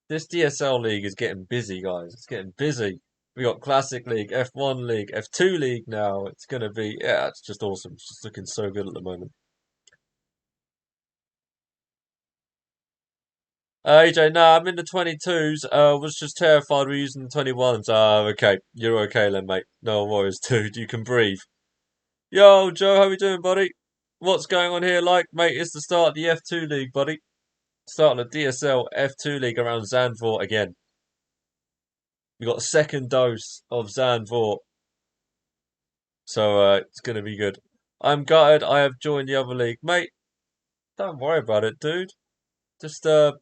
This DSL league is getting busy, guys. It's getting busy. We got Classic League, F1 League, F2 League now. It's gonna be yeah, it's just awesome. It's just looking so good at the moment. AJ, nah, I'm in the 22s. Was just terrified we're using the 21s. Okay. You're okay then, mate. No worries, dude. You can breathe. Yo, Joe, how we doing, buddy? What's going on here, like, mate? It's the start of the F2 League, buddy. Starting the DSL F2 League around Zandvoort again. We got a second dose of Zandvoort, so it's gonna be good. I'm gutted. I have joined the other league, mate. Don't worry about it, dude. Just well,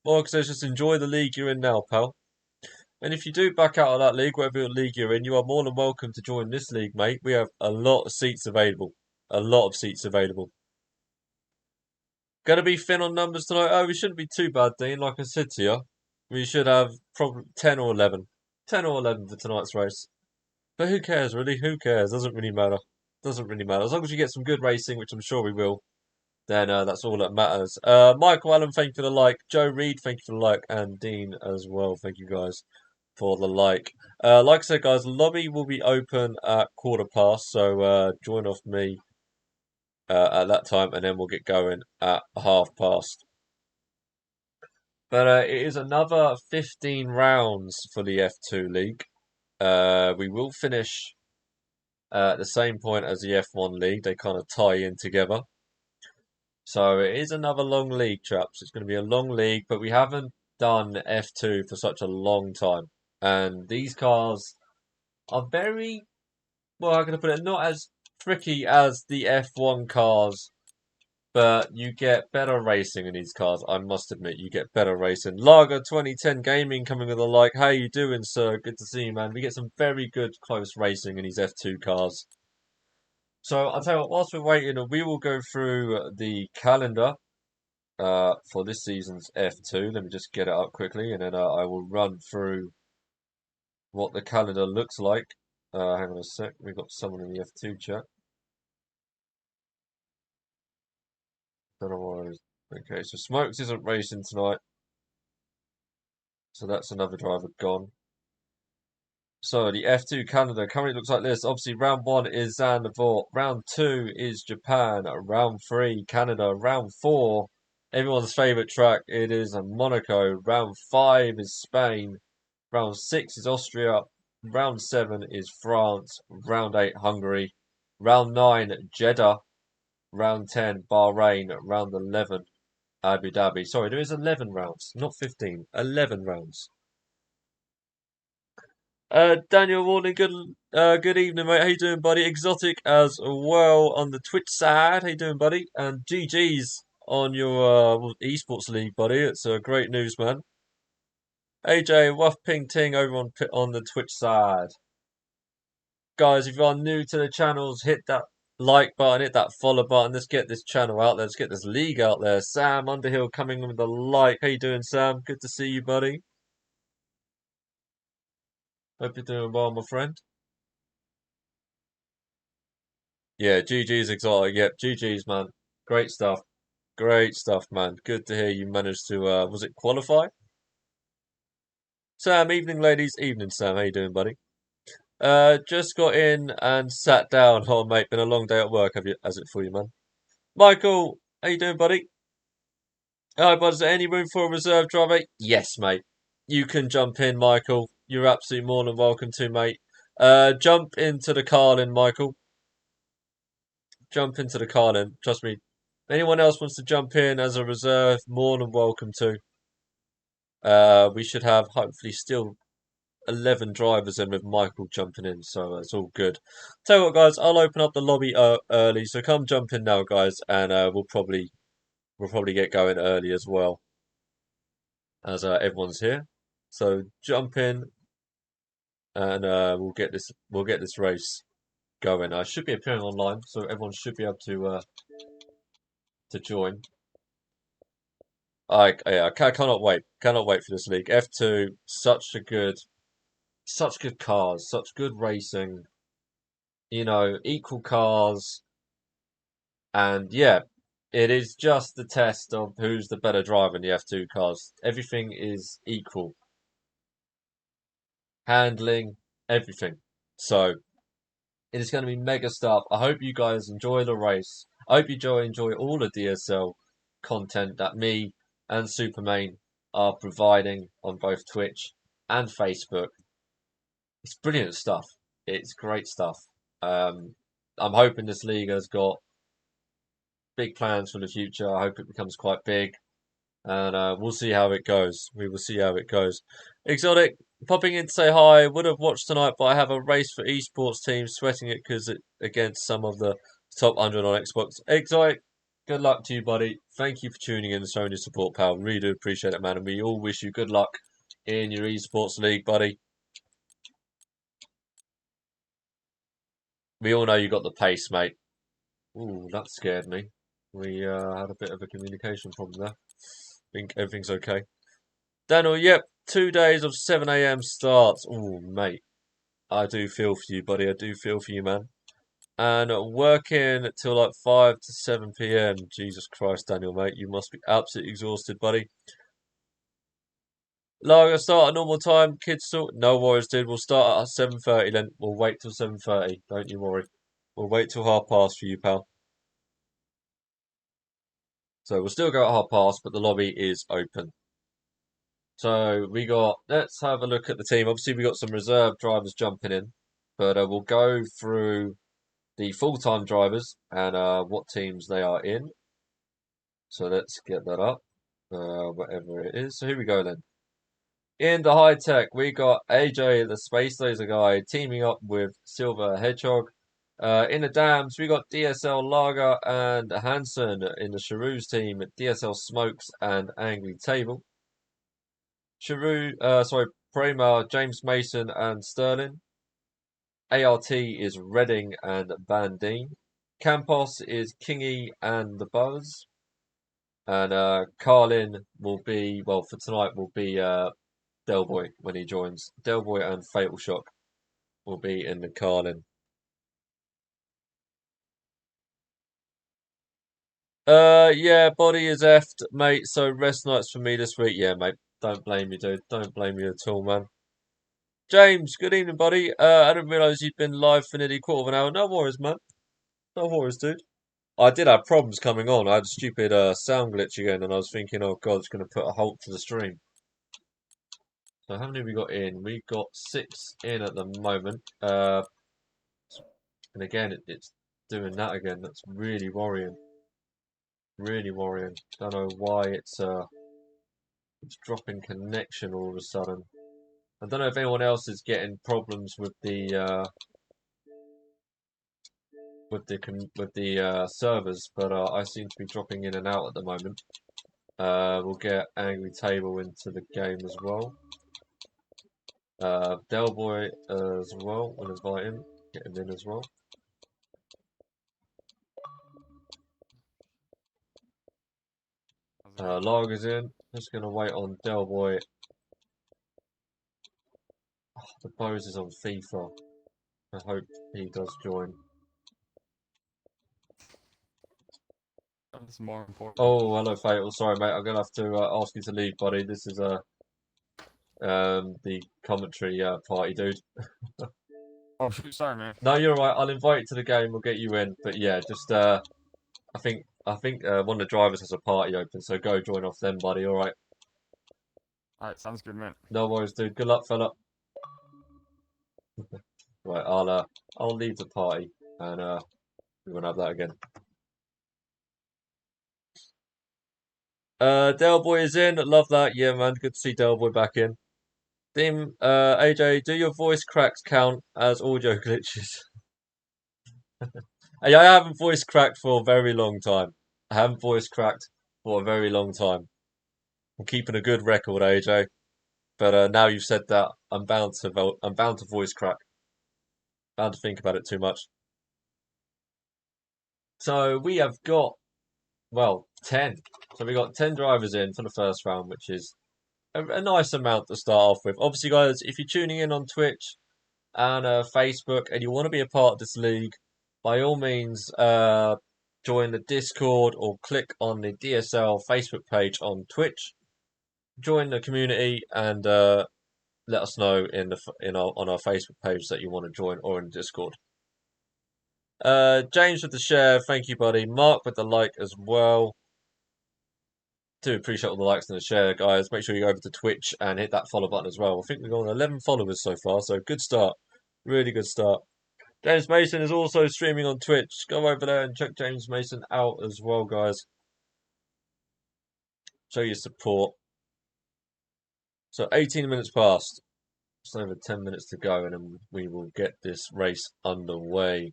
'cause just enjoy the league you're in now, pal. And if you do back out of that league, whatever league you're in, you are more than welcome to join this league, mate. We have a lot of seats available. A lot of seats available. Gonna be thin on numbers tonight. Oh, we shouldn't be too bad, Dean. Like I said to you, we should have probably 10 or 11. 10 or 11 for tonight's race. But who cares, really? Who cares? Doesn't really matter. Doesn't really matter. As long as you get some good racing, which I'm sure we will, then that's all that matters. Michael Allen, thank you for the like. Joe Reed, thank you for the like. And Dean as well. Thank you guys for the like. Like I said, guys, lobby will be open at 1:15, so join off me at that time, and then we'll get going at 30:30. But it is another 15 rounds for the F2 League. We will finish at the same point as the F1 League. They kind of tie in together. So it is another long league, chaps. It's going to be a long league, but we haven't done F2 for such a long time. And these cars are very, well, how can I put it, not as tricky as the F1 cars, but you get better racing in these cars. I must admit, you get better racing. Lager 2010 Gaming coming with a like. How you doing, sir? Good to see you, man. We get some very good close racing in these F2 cars. So I'll tell you what, whilst we're waiting, we will go through the calendar for this season's F2. Let me just get it up quickly, and then I will run through what the calendar looks like. Hang on a sec. We've got someone in the F2 chat. Don't know why. Okay, so Smokes isn't racing tonight, so that's another driver gone. So the F2 calendar currently looks like this. Obviously, round one is Zandvoort. Round two is Japan. Round three, Canada. Round four, everyone's favourite track. It is Monaco. Round five is Spain. Round six is Austria. Round seven is France. Round eight, Hungary. Round nine, Jeddah. Round 10, Bahrain. Round 11, Abu Dhabi. Sorry, there is 11 rounds, not 15. 11 rounds. Daniel Warning, good evening, mate. How you doing, buddy? Exotic as well on the Twitch side. How you doing, buddy? And GG's on your esports league, buddy. It's great news, man. AJ Wuff Ping Ting over on the Twitch side. Guys, if you are new to the channels, hit that like button, hit that follow button. Let's get this channel out there. Let's get this league out there. Sam Underhill coming with a like. How you doing, Sam? Good to see you, buddy. Hope you're doing well, my friend. Yeah, GG's exotic. Yep, GG's, man. Great stuff. Great stuff, man. Good to hear you managed to, was it qualify? Sam, evening, ladies. Evening, Sam. How you doing, buddy? Just got in and sat down. Oh, mate, been a long day at work, have you? Has it for you, man? Michael, how you doing, buddy? Hi, bud. Is there any room for a reserve driver? Yes, mate. You can jump in, Michael. You're absolutely more than welcome to, mate. Jump into the car then, Michael. Jump into the car then. Trust me. If anyone else wants to jump in as a reserve, more than welcome to. We should have hopefully still 11 drivers in with Michael jumping in, so it's all good. Tell you what, guys, I'll open up the lobby early, so come jump in now, guys, and we'll probably get going early as well, as everyone's here. So jump in, and we'll get this race going. I should be appearing online, so everyone should be able to join. I cannot wait. Cannot wait for this league. F2, such good cars, such good racing. Equal cars, and yeah, It is just the test of who's the better driver in the F2 cars. Everything is equal. Handling, everything. So it is going to be mega stuff. I hope you guys enjoy the race. I hope you enjoy all the DSL content that me and Supermain are providing on both Twitch and Facebook. It's brilliant stuff. It's great stuff. I'm hoping this league has got big plans for the future. I hope it becomes quite big. And we'll see how it goes. We will see how it goes. Exotic, popping in to say hi. Would have watched tonight, but I have a race for esports teams, sweating it because it against some of the top 100 on Xbox. Exotic, good luck to you, buddy. Thank you for tuning in and showing your support, pal. Really do appreciate it, man. And we all wish you good luck in your esports league, buddy. We all know you got the pace, mate. Ooh, that scared me. We had a bit of a communication problem there. Think everything's okay. Daniel, yep, 2 days of 7 a.m. starts. Oh, mate, I do feel for you, buddy. I do feel for you, man. And working till like 5 to 7 p.m. Jesus Christ, Daniel, mate, you must be absolutely exhausted, buddy. Lager, start at normal time. Kids still. No worries, dude. We'll start at 7:30 then. We'll wait till 7:30. Don't you worry. We'll wait till 1:30 for you, pal. So we'll still go at 1:30, but the lobby is open. So let's have a look at the team. Obviously, we got some reserve drivers jumping in, but we'll go through the full-time drivers and what teams they are in. So let's get that up, whatever it is. So here we go then. In the high tech, we got AJ, the Space Laser guy, teaming up with Silver Hedgehog. In the dams, we got DSL Lager and Hansen in the Charoux team, DSL Smokes and Angry Table. Prema, James Mason and Sterling. ART is Redding and Bandine. Campos is Kingy and the Buzz. And Carlin will be, well, for tonight will be Delboy when he joins. Delboy and Fatal Shock will be in the Carlin. Yeah, body is effed, mate. So rest nights for me this week. Yeah, mate. Don't blame you, dude. Don't blame you at all, man. James, good evening, buddy. I didn't realise you'd been live for nearly a quarter of an hour. No worries, man. No worries, dude. I did have problems coming on. I had a stupid sound glitch again, and I was thinking, oh god, it's going to put a halt to the stream. So how many have we got in? We've got 6 in at the moment. And again, it's doing that again. That's really worrying. Really worrying. Don't know why it's dropping connection all of a sudden. I don't know if anyone else is getting problems with the servers, but I seem to be dropping in and out at the moment. We'll get Angry Table into the game as well. Delboy as well. We'll invite him. Get him in as well. Lager's in. Just gonna wait on Delboy. Oh, the Bose is on FIFA. I hope he does join. That's more important. Oh, hello, Fatal. Sorry, mate. I'm gonna have to ask you to leave, buddy. This is the commentary party, dude. Oh, shoot, sorry, man. No, you're right. I'll invite you to the game. We'll get you in. But yeah, just I think one of the drivers has a party open, so go join off them, buddy. All right. All right, sounds good, man. No worries, dude. Good luck, fella. Right, I'll leave the party, and we're gonna have that again. Delboy is in. Love that. Yeah, man. Good to see Delboy back in. Dim, AJ, do your voice cracks count as audio glitches? Hey, I haven't voice cracked for a very long time. I haven't voice cracked for a very long time. I'm keeping a good record, AJ. But now you've said that, I'm bound to voice crack. Bound to think about it too much. So we have got, well, 10. So we got 10 drivers in for the first round, which is a nice amount to start off with. Obviously, guys, if you're tuning in on Twitch and Facebook and you want to be a part of this league, by all means, join the Discord or click on the DSL Facebook page on Twitch. Join the community and let us know on our Facebook page that you want to join or in Discord. James with the share, thank you, buddy. Mark with the like as well. Do appreciate all the likes and the share, guys. Make sure you go over to Twitch and hit that follow button as well. I think we've got 11 followers so far, so good start. Really good start. James Mason is also streaming on Twitch. Go over there and check James Mason out as well, guys. Show your support. So 18 minutes past. Just over 10 minutes to go, and then we will get this race underway.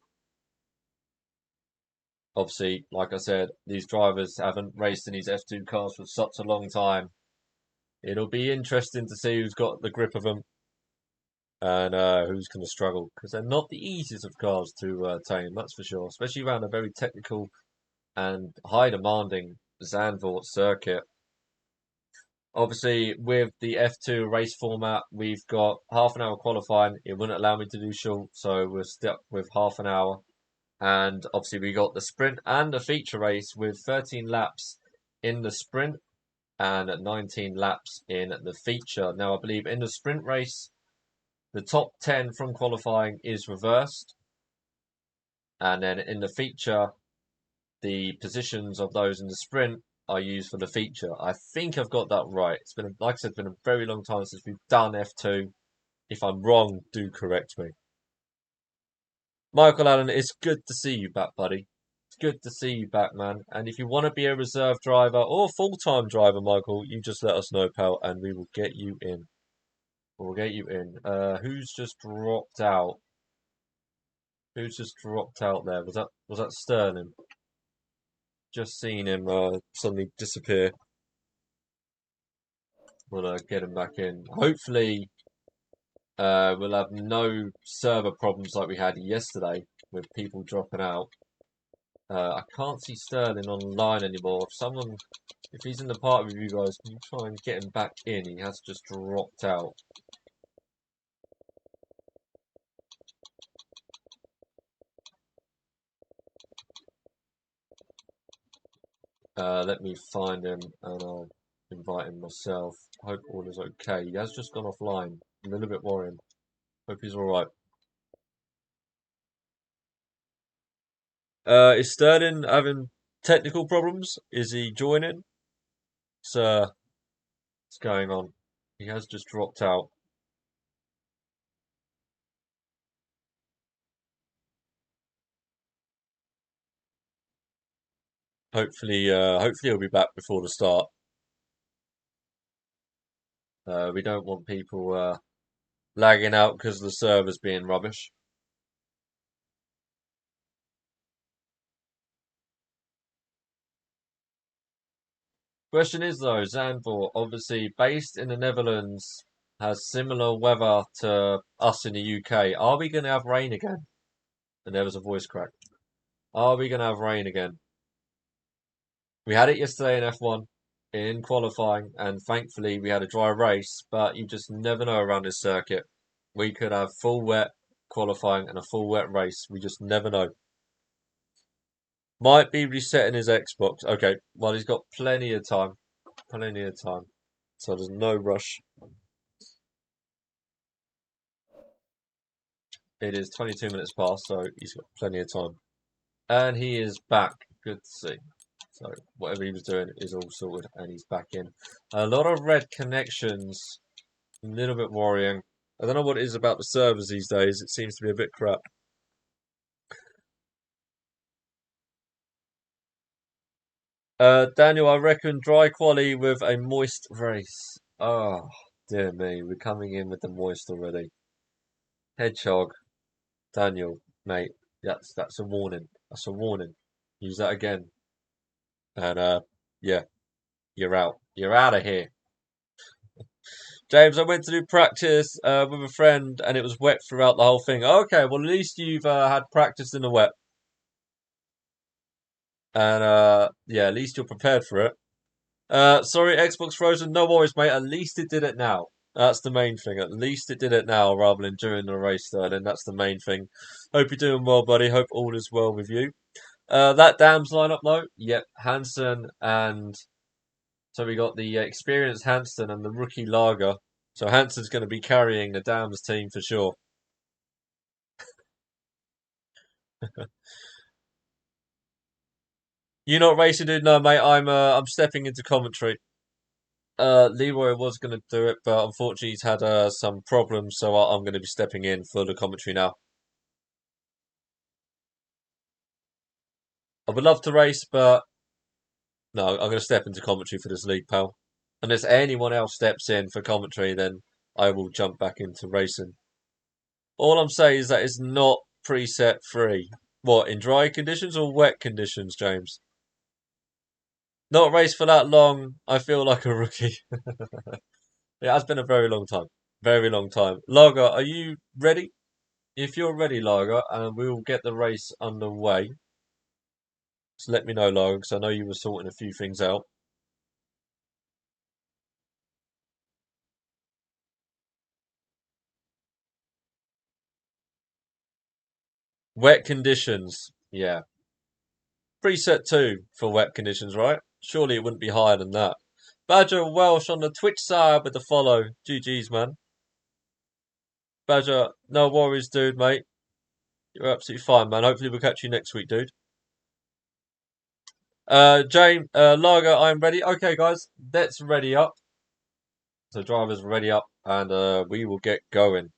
Obviously, like I said, these drivers haven't raced in these F2 cars for such a long time. It'll be interesting to see who's got the grip of them and who's going to struggle, because they're not the easiest of cars to tame, that's for sure, especially around a very technical and high demanding Zandvoort circuit. Obviously, with the F2 race format, we've got half an hour qualifying. It wouldn't allow me to do short, so we're stuck with half an hour. And obviously, we got the sprint and the feature race with 13 laps in the sprint and 19 laps in the feature. Now, I believe in the sprint race, the top 10 from qualifying is reversed. And then in the feature, the positions of those in the sprint are used for the feature. I think I've got that right. It's been, like I said, it's been a very long time since we've done F2. If I'm wrong, do correct me. Michael Allen, it's good to see you back, buddy. It's good to see you back, man. And if you want to be a reserve driver or full-time driver, Michael, you just let us know, pal, and we will get you in. We'll get you in. Who's just dropped out? Who's just dropped out there? Was that Sterling? Just seen him suddenly disappear. We'll get him back in. Hopefully, we'll have no server problems like we had yesterday with people dropping out. I can't see Sterling online anymore. If he's in the party with you guys, can you try and get him back in? He has just dropped out. Let me find him and I'll invite him myself. Hope all is okay. He has just gone offline. A little bit worrying. Hope he's alright. Is Sterling having technical problems? Is he joining? Sir, what's going on? He has just dropped out. Hopefully he'll be back before the start. We don't want people lagging out because the server's being rubbish. Question is though, Zandvoort, obviously based in the Netherlands, has similar weather to us in the UK. Are we going to have rain again? And there was a voice crack. Are we going to have rain again? We had it yesterday in F1 in qualifying, and thankfully we had a dry race, but you just never know around this circuit. We could have full wet qualifying and a full wet race. We just never know. Might be resetting his Xbox. Okay, well, he's got plenty of time. Plenty of time. So there's no rush. It is 22 minutes past, so he's got plenty of time. And he is back. Good to see. So whatever he was doing is all sorted, and he's back in. A lot of red connections. A little bit worrying. I don't know what it is about the servers these days. It seems to be a bit crap. Daniel, I reckon dry quali with a moist race. Oh, dear me. We're coming in with the moist already. Hedgehog. Daniel, mate. That's a warning. That's a warning. Use that again. And yeah, you're out. You're out of here. James, I went to do practice with a friend and it was wet throughout the whole thing. Okay, well, at least you've had practice in the wet. And yeah, at least you're prepared for it. Sorry, Xbox frozen. No worries, mate. At least it did it now. That's the main thing. At least it did it now rather than during the race, Sterling. That's the main thing. Hope you're doing well, buddy. Hope all is well with you. That Dams lineup though, yep, Hansen and so we got the experienced Hansen and the rookie Lager. So Hansen's going to be carrying the Dams team for sure. You not racing, dude? No, mate. I'm stepping into commentary. Leroy was going to do it, but unfortunately he's had some problems, so I'm going to be stepping in for the commentary now. I would love to race, but no, I'm going to step into commentary for this league, pal. Unless anyone else steps in for commentary, then I will jump back into racing. All I'm saying is that it's not preset free. What, in dry conditions or wet conditions, James? Not raced for that long, I feel like a rookie. It has been a very long time. Very long time. Lager, are you ready? If you're ready, Lager, and we will get the race underway. Just let me know, Lager, because I know you were sorting a few things out. Wet conditions. Yeah. Preset 2 for wet conditions, right? Surely it wouldn't be higher than that. Badger Welsh on the Twitch side with the follow. GG's, man. Badger, no worries, dude, mate. You're absolutely fine, man. Hopefully we'll catch you next week, dude. James, Lager, I'm ready. Okay, guys, let's ready up. So drivers ready up, and we will get going.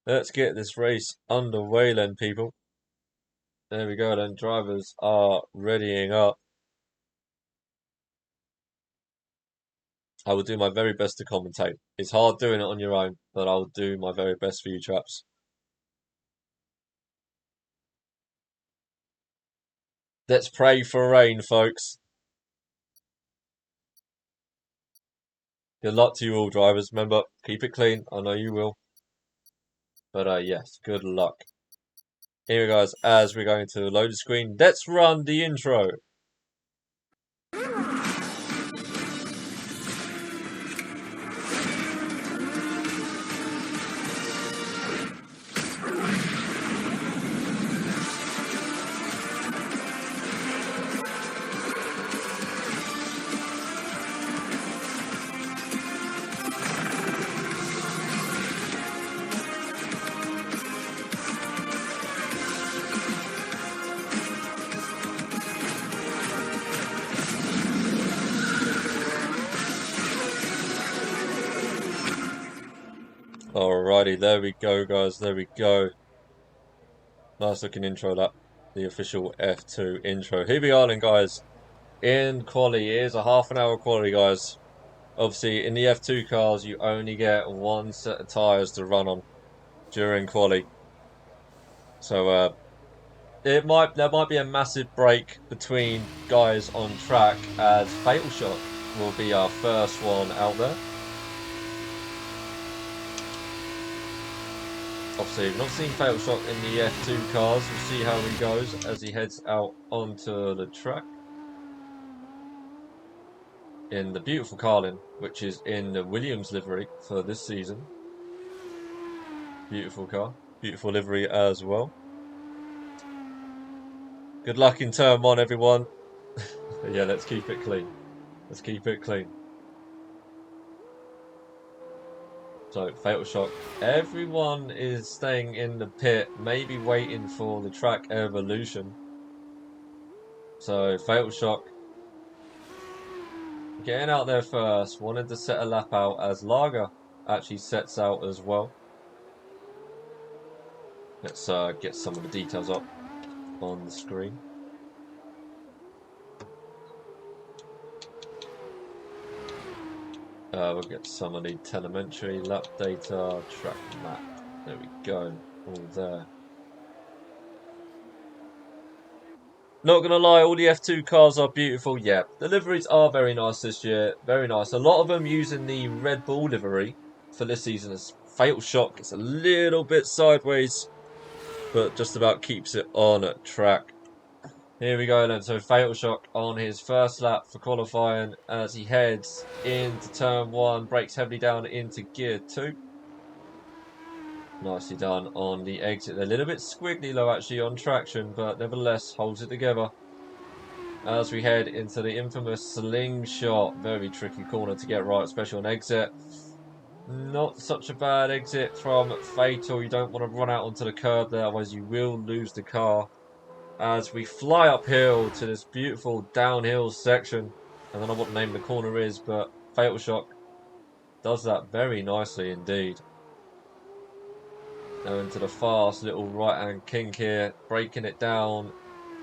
Let's get this race underway then, people. There we go then. Drivers are readying up. I will do my very best to commentate. It's hard doing it on your own, but I'll do my very best for you chaps. Let's pray for rain, folks. Good luck to you all, drivers. Remember, keep it clean. I know you will. But yes, good luck. Here we go, guys. As we're going to load the screen, let's run the intro. Alrighty, there we go, guys. There we go. Nice looking intro, that. The official F2 intro. Here we are then, guys. In quali, it is a half an hour quali, guys. Obviously, in the F2 cars, you only get one set of tyres to run on during quali. So there might be a massive break between guys on track, as Fatal Shot will be our first one out there. Obviously, we've not seen Fatal Shot in the F2 cars. We'll see how he goes as he heads out onto the track. In the beautiful Carlin, which is in the Williams livery for this season. Beautiful car. Beautiful livery as well. Good luck in turn one, everyone. Yeah, let's keep it clean. Let's keep it clean. So, Fatal Shock. Everyone is staying in the pit, maybe waiting for the track evolution. So, Fatal Shock getting out there first. Wanted to set a lap out as Lager actually sets out as well. Let's get some of the details up on the screen. We'll get some of the telemetry, lap data, track map. There we go. All there. Not gonna lie, all the F2 cars are beautiful. Yeah, the liveries are very nice this year. Very nice. A lot of them using the Red Bull livery for this season as Fatal Shock. It's a little bit sideways, but just about keeps it on track. Here we go then. So Fatal Shock on his first lap for qualifying as he heads into turn one, brakes heavily down into gear 2. Nicely done on the exit. A little bit squiggly low actually on traction, but nevertheless holds it together. As we head into the infamous slingshot. Very tricky corner to get right, especially on exit. Not such a bad exit from Fatal. You don't want to run out onto the curb there, otherwise you will lose the car. As we fly uphill to this beautiful downhill section. I don't know what the name of the corner is, but Fatal Shock does that very nicely indeed. Now into the fast little right-hand kink here, breaking it down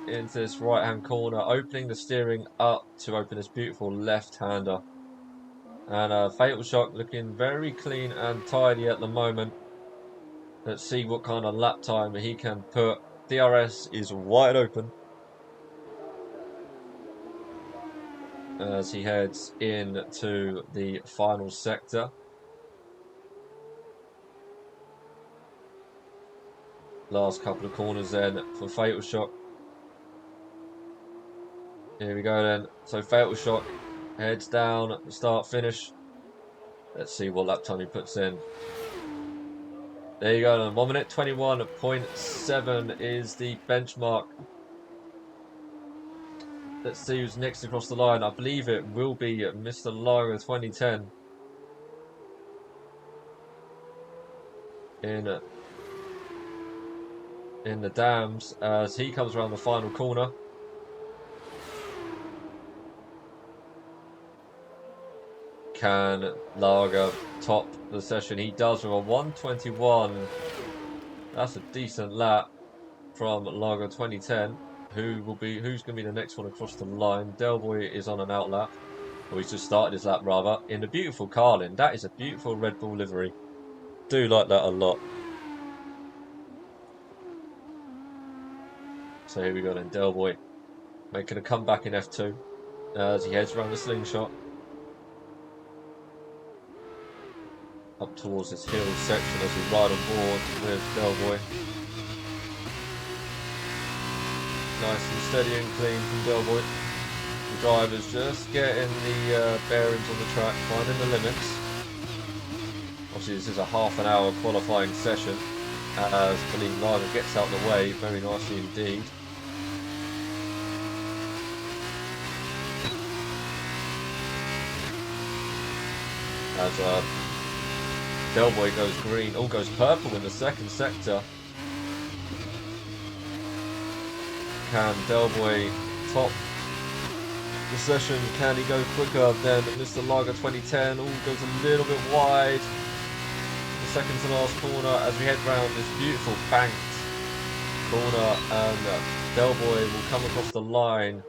into this right-hand corner, opening the steering up to open this beautiful left-hander. And Fatal Shock looking very clean and tidy at the moment. Let's see what kind of lap time he can put. DRS is wide open as he heads into the final sector. Last couple of corners then for Fatal Shock. Here we go then. So Fatal Shock heads down at the start finish. Let's see what lap time he puts in. There you go then. 1 minute 21.7 is the benchmark. Let's see who's next across the line. I believe it will be Mr. Largo 2010. In the dams as he comes around the final corner. Can Largo top the session? He does with a 1:21. That's a decent lap from Largo 2010. Who's going to be the next one across the line? Delboy is on an out lap. Or he's just started his lap rather. In the beautiful Carlin. That is a beautiful Red Bull livery. Do like that a lot. So here we go then, Delboy making a comeback in F2 as he heads around the slingshot. Up towards this hill section as we ride on board with Delboy. Nice and steady and clean from Delboy. The driver's just getting the bearings on the track, finding the limits. Obviously this is a half an hour qualifying session as Khalid Lager gets out of the way very nicely indeed. As Delboy goes green, goes purple in the second sector. Can Delboy top the session? Can he go quicker than Mr. Lager 2010? Goes a little bit wide. The second to last corner as we head round this beautiful banked corner, and Delboy will come across the line.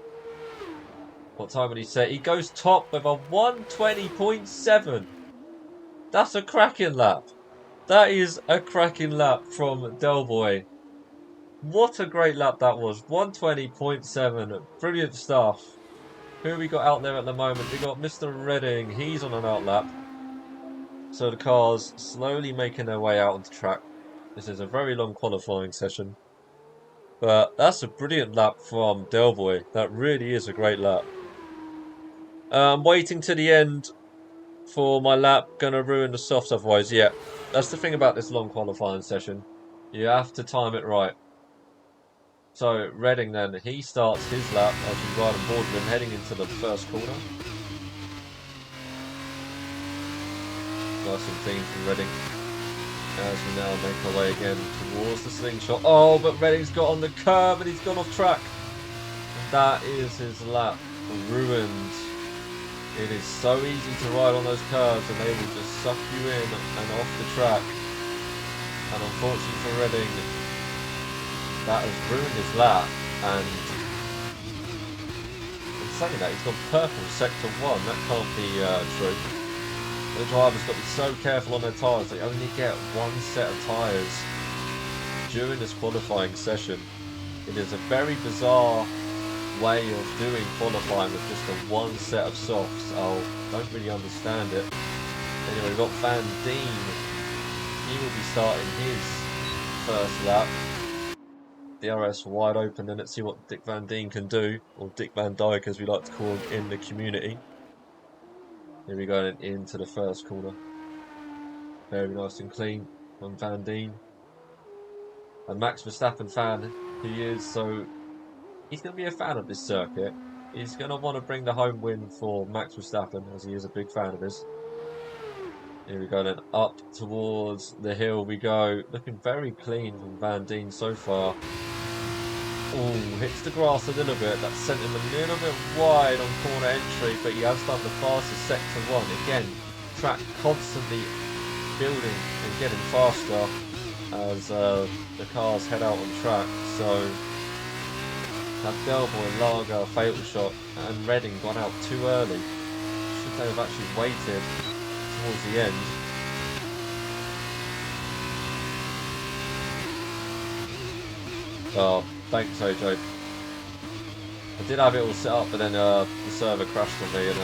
What time would he say? He goes top with a 1:20.7. That's a cracking lap. That is a cracking lap from Delboy. What a great lap that was. 1:20.7. Brilliant stuff. Who we got out there at the moment? We got Mr. Redding. He's on an out lap. So the cars slowly making their way out onto track. This is a very long qualifying session. But that's a brilliant lap from Delboy. That really is a great lap. I'm waiting to the end for my lap. Gonna ruin the softs otherwise. Yeah, that's the thing about this long qualifying session. You have to time it right. So Redding then, he starts his lap as we ride on board with him heading into the first corner. Nice and clean from Redding. As we now make our way again towards the slingshot. Oh, but Redding's got on the curb and he's gone off track. That is his lap ruined. It is so easy to ride on those curves and they will just suck you in and off the track. And unfortunately for Redding, that has ruined his lap. And in saying that, he's got purple sector 1. That can't be true. The drivers got to be so careful on their tyres. They only get one set of tyres during this qualifying session. It is a very bizarre way of doing qualifying with just a one set of softs. I don't really understand it. Anyway, we've got Van Dien. He will be starting his first lap. DRS wide open, and let's see what Dick Van Dien can do, or Dick Van Dyke as we like to call him in the community. Here we go into the first corner. Very nice and clean. from Van Dien. A Max Verstappen fan he is, so he's going to be a fan of this circuit. He's going to want to bring the home win for Max Verstappen, as he is a big fan of his. Here we go then, up towards the hill we go. Looking very clean from Van Dien so far. Oh, hits the grass a little bit. That sent him a little bit wide on corner entry, but he has done the fastest sector one. Again, track constantly building and getting faster as the cars head out on track. So, have Delboy, Lager, Fatal Shot, and Redding gone out too early? Should they have actually waited towards the end? Oh, thanks, OJ. I did have it all set up, but then the server crashed on me, and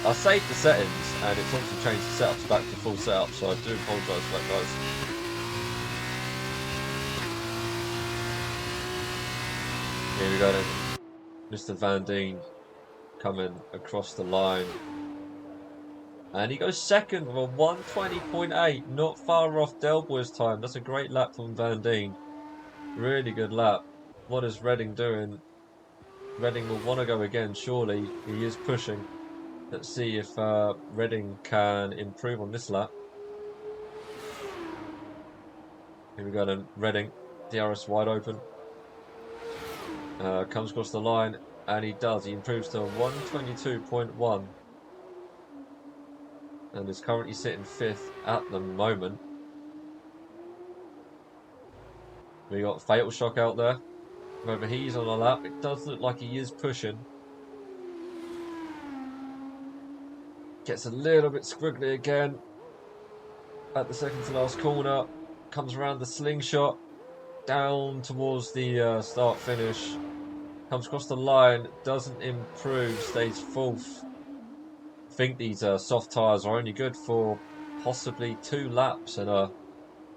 I saved the settings, and it's also changed the setups back to full setup, so I do apologise for that, guys. Here we go then. Mr. Van Dien coming across the line. And he goes second with a 120.8, not far off Delboy's time. That's a great lap from Van Dien. Really good lap. What is Redding doing? Redding will want to go again, surely. He is pushing. Let's see if Redding can improve on this lap. Here we go then. Redding. DRS wide open. Comes across the line, and he does. He improves to 122.1. And is currently sitting 5th at the moment. We got Fatal Shock out there. Whether he's on a lap, it does look like he is pushing. Gets a little bit squiggly again at the second to last corner. Comes around the slingshot down towards the start finish. Comes across the line, doesn't improve, stays 4th. I think these soft tyres are only good for possibly 2 laps, and I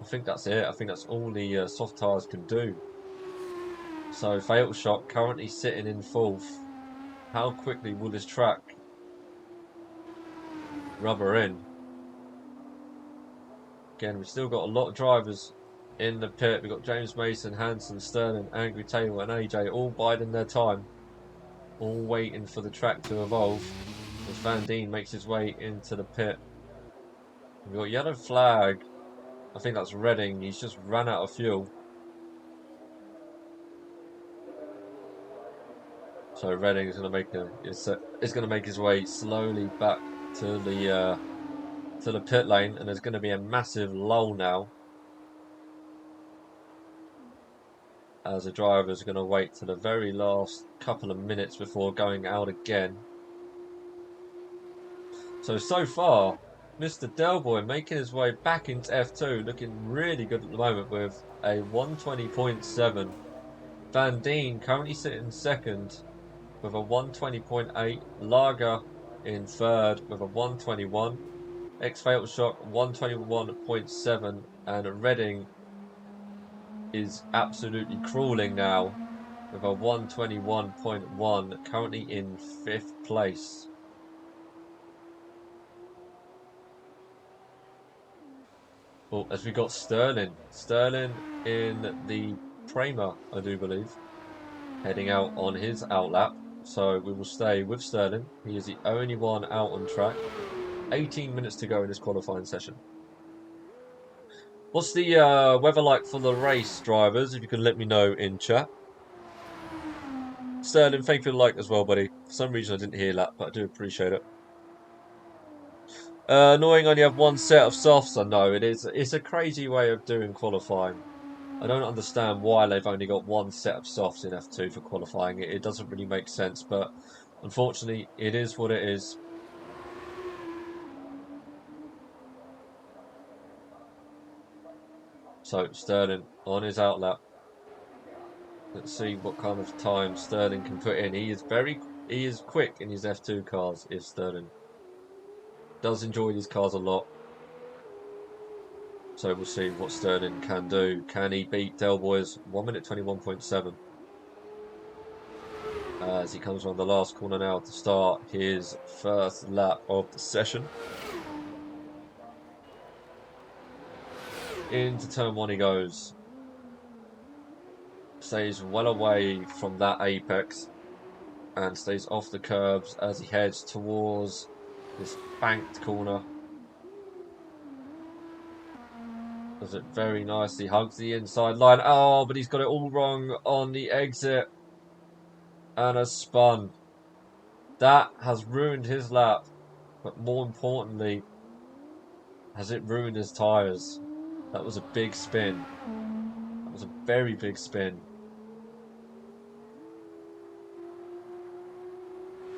think that's it. I think that's all the soft tyres can do. So Fatal Shot currently sitting in 4th. How quickly will this track rubber in? Again, we've still got a lot of drivers in the pit. We've got James Mason, Hanson, Sterling, Angry Taylor and AJ all biding their time. All waiting for the track to evolve as Van Dien makes his way into the pit. We've got yellow flag. I think that's Redding. He's just run out of fuel. So Redding is going to make his way slowly back to the pit lane, and there's going to be a massive lull now as the driver is going to wait to the very last couple of minutes before going out again. So far, Mr. Delboy making his way back into F2, looking really good at the moment with a 120.7. Van Dien currently sitting second with a 120.8. Lager in third with a 121. Fatal Shock 121.7, and Redding is absolutely crawling now with a 121.1, currently in 5th place. Oh, as we got Sterling in the Prema, I do believe, heading out on his outlap. So we will stay with Sterling. He is the only one out on track. 18 minutes to go in this qualifying session. What's the weather like for the race, drivers? If you can let me know in chat. Sterling, thank you for the like as well, buddy. For some reason I didn't hear that, but I do appreciate it. Annoying, only have one set of softs. I know it is. It's a crazy way of doing qualifying. I don't understand why they've only got one set of softs in F2 for qualifying. It doesn't really make sense, but unfortunately, it is what it is. So Sterling on his outlap. Let's see what kind of time Sterling can put in. He is quick in his F2 cars. Is Sterling does enjoy these cars a lot. So we'll see what Sterling can do. Can he beat Delboy's 1:21.7? As he comes around the last corner now to start his first lap of the session. Into turn one he goes. Stays well away from that apex and stays off the curbs as he heads towards this banked corner. Does it very nicely, hugs the inside line. Oh, but he's got it all wrong on the exit and has spun. That has ruined his lap, but more importantly, has it ruined his tyres? That was a big spin. That was a very big spin.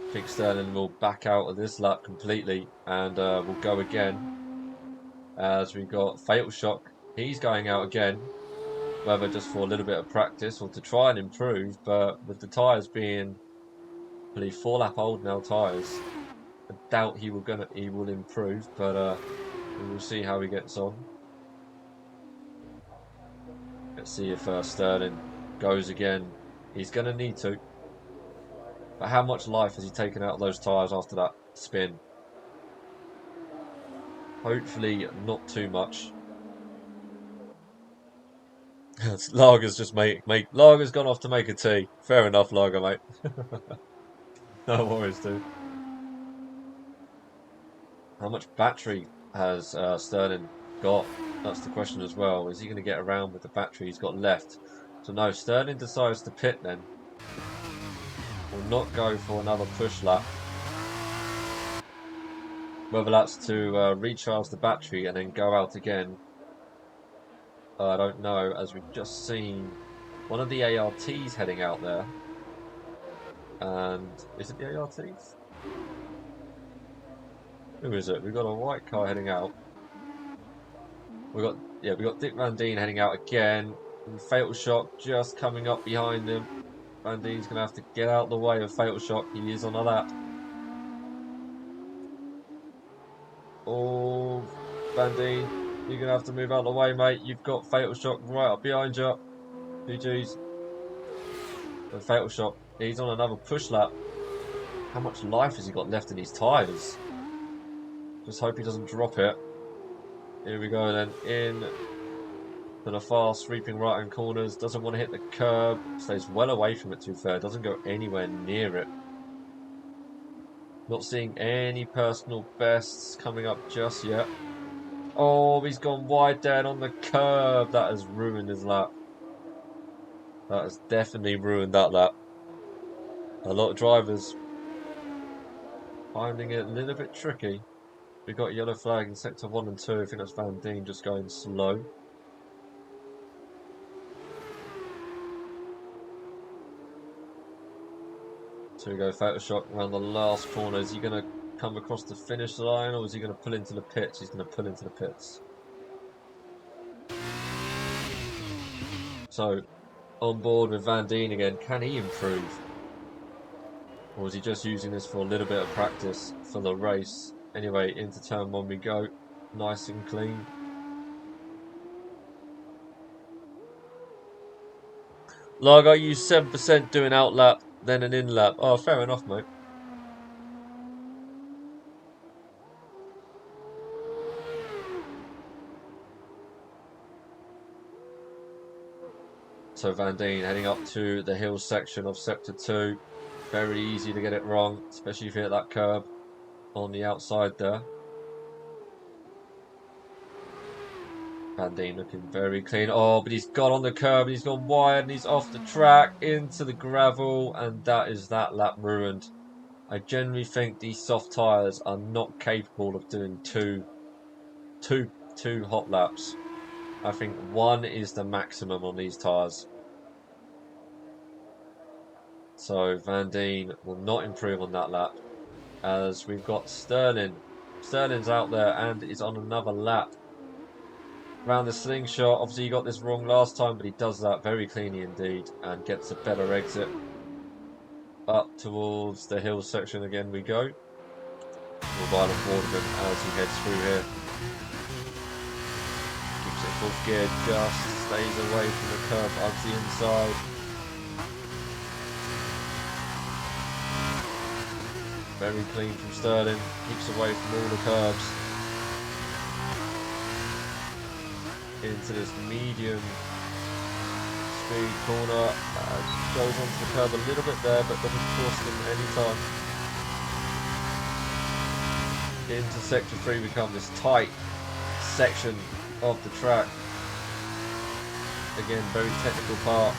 I think Sterling will back out of this lap completely and will go again. As we got Fatal Shock, he's going out again, whether just for a little bit of practice or to try and improve. But with the tyres being, I believe, 4 lap old now tyres, I doubt he will improve. But we will see how he gets on. Let's see if Sterling goes again. He's going to need to. But how much life has he taken out of those tyres after that spin? Hopefully not too much. Lager's just Lager's gone off to make a tea. Fair enough, Lager, mate. No worries, dude. How much battery has Sterling got? That's the question as well. Is he going to get around with the battery he's got left? So no, Sterling decides to pit then. Will not go for another push lap. Whether that's to recharge the battery and then go out again, I don't know, as we've just seen one of the ARTs heading out there. And is it the ARTs? Who is it? We've got a white car heading out. We got Dick Van Dien heading out again. And Fatal Shock just coming up behind him. Van Dien's gonna have to get out of the way of Fatal Shock. He is on a lap. Oh, Van Dien, you're gonna have to move out of the way, mate. You've got Fatal Shock right up behind you. GG's. And Fatal Shock, he's on another push lap. How much life has he got left in his tyres? Just hope he doesn't drop it. Here we go then. In to the fast sweeping right hand corners. Doesn't want to hit the curb. Stays well away from it, to be fair. Doesn't go anywhere near it. Not seeing any personal bests coming up just yet. Oh, he's gone wide down on the curb. That has ruined his lap. That has definitely ruined that lap. A lot of drivers finding it a little bit tricky. We've got yellow flag in sector 1 and 2. I think that's Van Dien just going slow. So we go Fatal Shock around the last corner. Is he going to come across the finish line or is he going to pull into the pits? He's going to pull into the pits. So, on board with Van Dien again. Can he improve? Or is he just using this for a little bit of practice for the race? Anyway, into turn 1 we go. Nice and clean. Like I used 7% doing out lap, then an in lap. Oh, fair enough, mate. So Van Dien heading up to the hill section of sector 2. Very easy to get it wrong, especially if you hit that curb on the outside there. Van Dien looking very clean. Oh, but he's got on the curb, he's gone wide, and he's off the track into the gravel, and that is that lap ruined. I generally think these soft tyres are not capable of doing two hot laps. I think 1 is the maximum on these tyres. So Van Dien will not improve on that lap. As we've got Sterling. Sterling's out there and is on another lap. Round the slingshot. Obviously he got this wrong last time, but he does that very cleanly indeed and gets a better exit. Up towards the hill section again we go. We'll ride on board of him as he heads through here. Keeps it 4th gear, just stays away from the curb, hugs the inside. Very clean from Sterling, keeps away from all the curbs. into this medium speed corner. Goes onto the curb a little bit there, but doesn't cost him any time. Into sector 3 we come, this tight section of the track. Again, very technical part.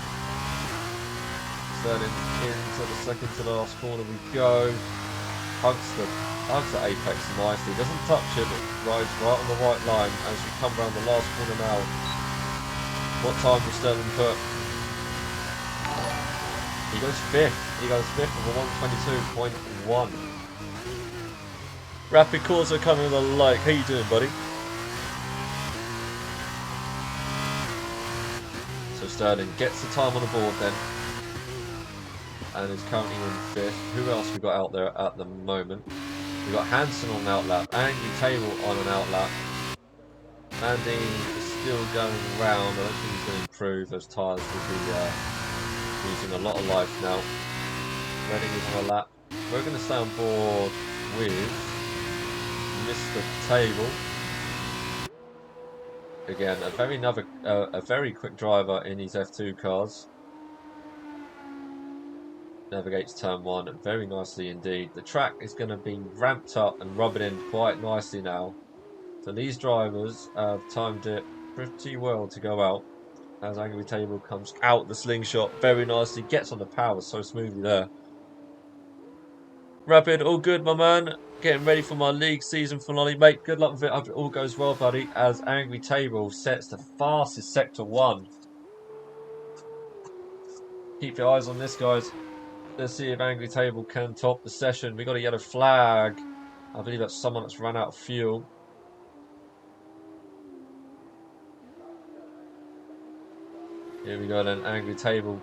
Turning into the second to last corner we go. Hugs the apex nicely. Doesn't touch it, but rides right on the white line as we come around the last corner now. What time will Sterling put? He goes fifth. He goes fifth with a 122.1. Rapid Corsa coming with a like. How you doing, buddy? So Sterling gets the time on the board then, and is currently in fifth. Who else we got out there at the moment? We got Hansen on an outlap, Angry Table on an outlap. Andy is still going round. I don't think he's going to improve. Those tyres will be losing a lot of life now. Redding is on a lap. We're going to stay on board with Mr. Table. Again, a very quick driver in these F2 cars. Navigates turn 1 very nicely indeed. The track is going to be ramped up and rubbing in quite nicely now. So these drivers have timed it pretty well to go out. As Angry Table comes out the slingshot very nicely, gets on the power so smoothly there. Rapid, all good, my man. Getting ready for my league season finale, mate. Good luck with it. Hope it all goes well, buddy. As Angry Table sets the fastest sector 1. Keep your eyes on this, guys. Let's see if Angry Table can top the session. We got a yellow flag. I believe that's someone that's run out of fuel. Here we go then. Angry Table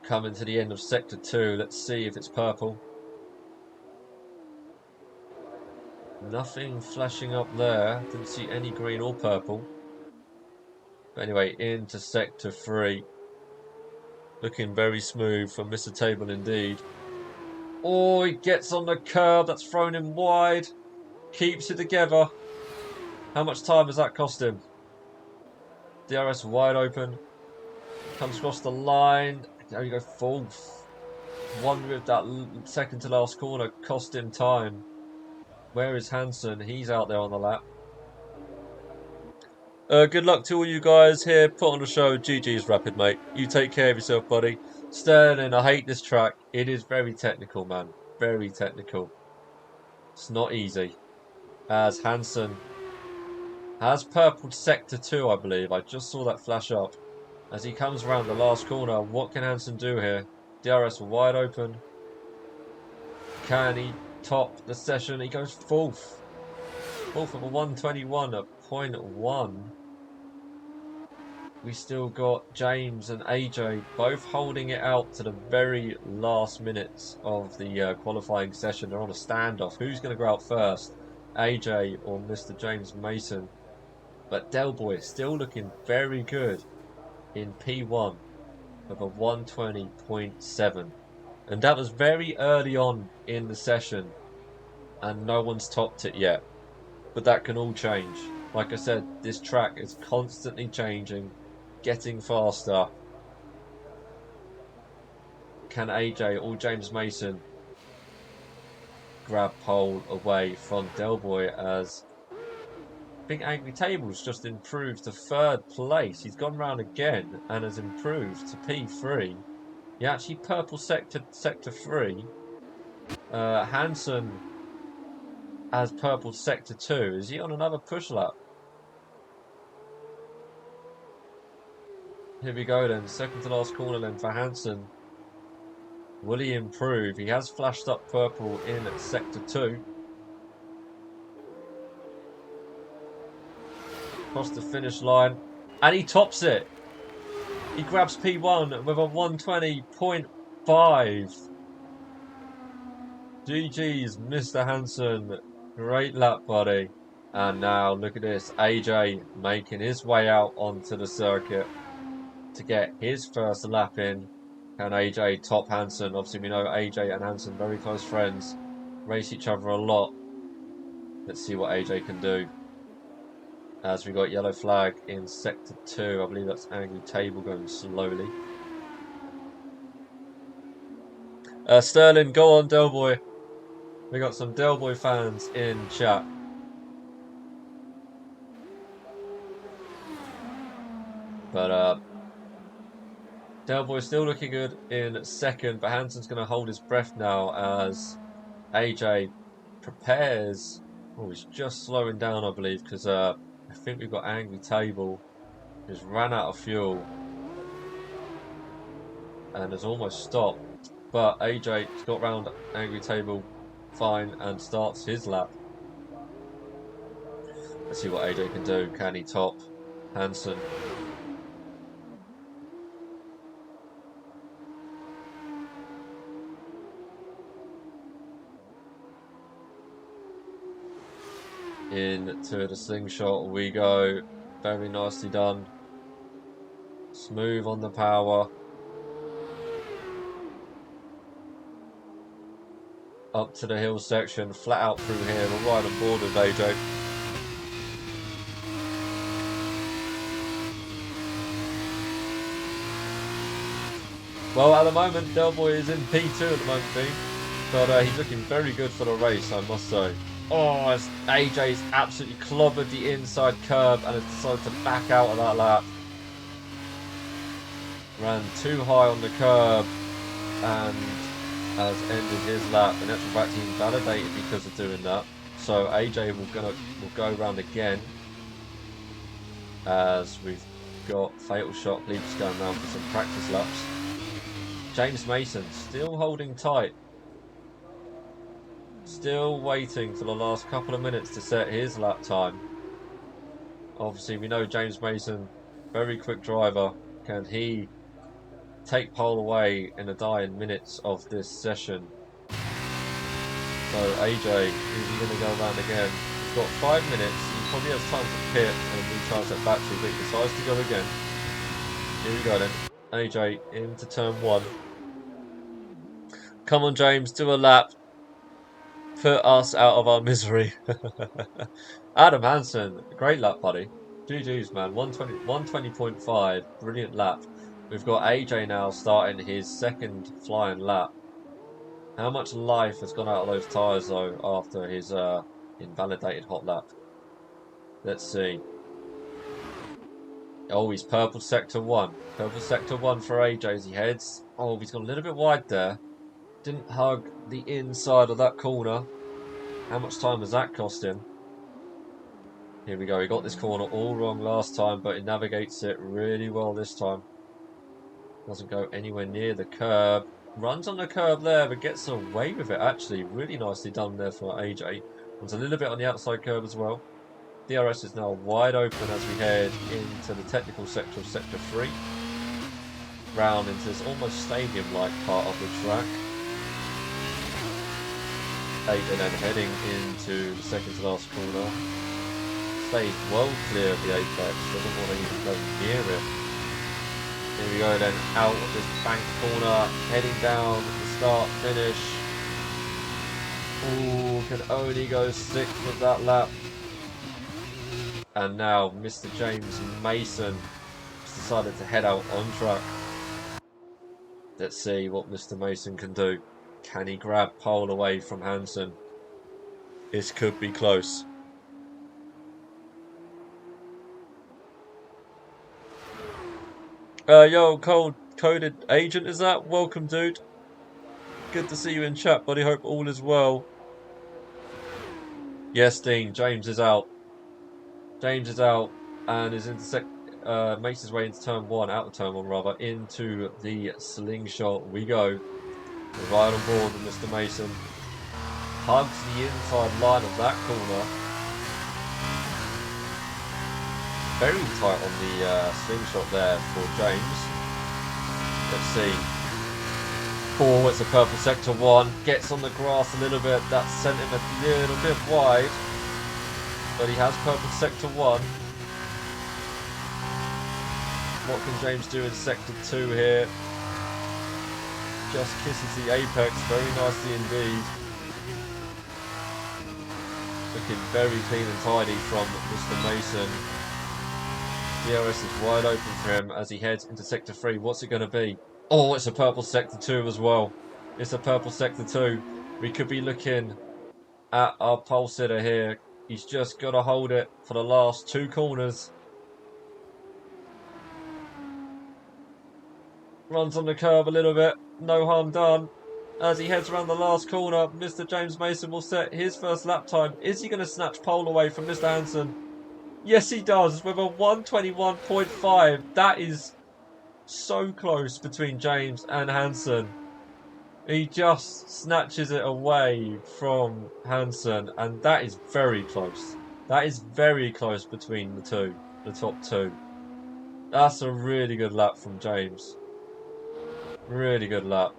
coming to the end of sector 2. Let's see if it's purple. Nothing flashing up there. Didn't see any green or purple. But anyway, into sector 3. Looking very smooth from Mr. Table indeed. Oh, he gets on the curb. That's thrown him wide. Keeps it together. How much time has that cost him? DRS wide open. Comes across the line. There you go, fourth. Wonder if that second to last corner cost him time. Where is Hansen? He's out there on the lap. Good luck to all you guys here. Put on the show. GG's Rapid, mate. You take care of yourself, buddy. Sterling, I hate this track. It is very technical, man. Very technical. It's not easy. As Hansen has purpled sector 2, I believe. I just saw that flash up. As he comes around the last corner, what can Hansen do here? DRS wide open. Can he top the session? He goes fourth. Fourth of a 121.1. We still got James and AJ both holding it out to the very last minutes of the qualifying session. They're on a standoff. Who's going to go out first? AJ or Mr. James Mason? But Del Boy still looking very good in P1 of a 120.7. And that was very early on in the session. And no one's topped it yet. But that can all change. Like I said, this track is constantly changing. Getting faster. Can AJ or James Mason grab pole away from Del Boy as I think Angry Tables just improved to third place. He's gone round again and has improved to P3. He actually purple sector 3. Hansen has purple sector 2. Is he on another push lap? Here we go then. Second to last corner then for Hansen. Will he improve? He has flashed up purple in at sector 2. Across the finish line. And he tops it. He grabs P1 with a 120.5. GG's, Mr. Hansen. Great lap, buddy. And now, look at this. AJ making his way out onto the circuit to get his first lap in. Can AJ top Hansen? Obviously, we know AJ and Hansen very close friends. Race each other a lot. Let's see what AJ can do. As we got yellow flag in sector 2. I believe that's Angry Table going slowly. Sterling, go on, Del Boy. We got some Del Boy fans in chat. But Del Boy still looking good in second, but Hansen's going to hold his breath now as AJ prepares. Oh, he's just slowing down, I believe, because I think we've got Angry Table who's ran out of fuel and has almost stopped. But AJ's got round Angry Table fine and starts his lap. Let's see what AJ can do. Can he top Hansen? Into the slingshot we go. Very nicely done. Smooth on the power. Up to the hill section, flat out through here. We're right on board with AJ. Well, at the moment, Del Boy is in P2 at the moment, team. But he's looking very good for the race, I must say. Oh, AJ's absolutely clobbered the inside curb and has decided to back out of that lap. Ran too high on the curb and has ended his lap. In actual fact, he invalidated because of doing that. So AJ will go around again as we've got Fatal Shot Bleeps going around for some practice laps. James Mason still holding tight. Still waiting for the last couple of minutes to set his lap time. Obviously, we know James Mason, very quick driver. Can he take pole away in the dying minutes of this session? So AJ, is he going to go around again? He's got 5 minutes. He probably has time to pit and recharge that battery, but he decides to go again. Here we go then. AJ into turn 1. Come on, James, do a lap. Put us out of our misery. Adam Hansen, great lap, buddy. GG's, man. 120.5. Brilliant lap. We've got AJ now starting his second flying lap. How much life has gone out of those tyres, though, after his invalidated hot lap? Let's see. Oh, he's purple sector 1. Purple sector 1 for AJ as he heads. Oh, he's gone a little bit wide there. Didn't hug the inside of that corner. How much time has that cost him? Here we go. He got this corner all wrong last time, but he navigates it really well this time. Doesn't go anywhere near the curb. Runs on the curb there, but gets away with it, actually. Really nicely done there for AJ. Runs a little bit on the outside curb as well. DRS is now wide open as we head into the technical sector of Sector 3. Round into this almost stadium-like part of the track. AJ then heading into the second to last corner. Stays well clear of the apex, doesn't want to even go near it. Here we go then, out of this bank corner, heading down the start finish. Ooh, can only go 6th with that lap. And now Mr. James Mason has decided to head out on track. Let's see what Mr. Mason can do. Can he grab pole away from Hansen? This could be close. Yo, coded agent, is that? Welcome, dude. Good to see you in chat, buddy. Hope all is well. Yes, Dean. James is out. James is out and is makes his way into turn 1, out of turn 1 rather, into the slingshot. We go. We're right on board with Mr. Mason. Hugs the inside line of that corner. Very tight on the slingshot there for James. Let's see. Oh, it's a purple sector 1. Gets on the grass a little bit. That sent him a little bit wide. But he has purple sector 1. What can James do in sector 2 here? Just kisses the apex very nicely indeed. Looking very clean and tidy from Mr. Mason. DRS is wide open for him as he heads into Sector 3. What's it going to be? Oh, it's a purple Sector 2 as well. It's a purple Sector 2. We could be looking at our pole sitter here. He's just got to hold it for the last 2 corners. Runs on the curb a little bit. No harm done. As he heads around the last corner, Mr. James Mason will set his first lap time. Is he going to snatch pole away from Mr. Hansen? Yes, he does, with a 121.5. That is so close between James and Hansen. He just snatches it away from Hansen, and that is very close. That is very close between the top two. That's a really good lap from James. Really good lap.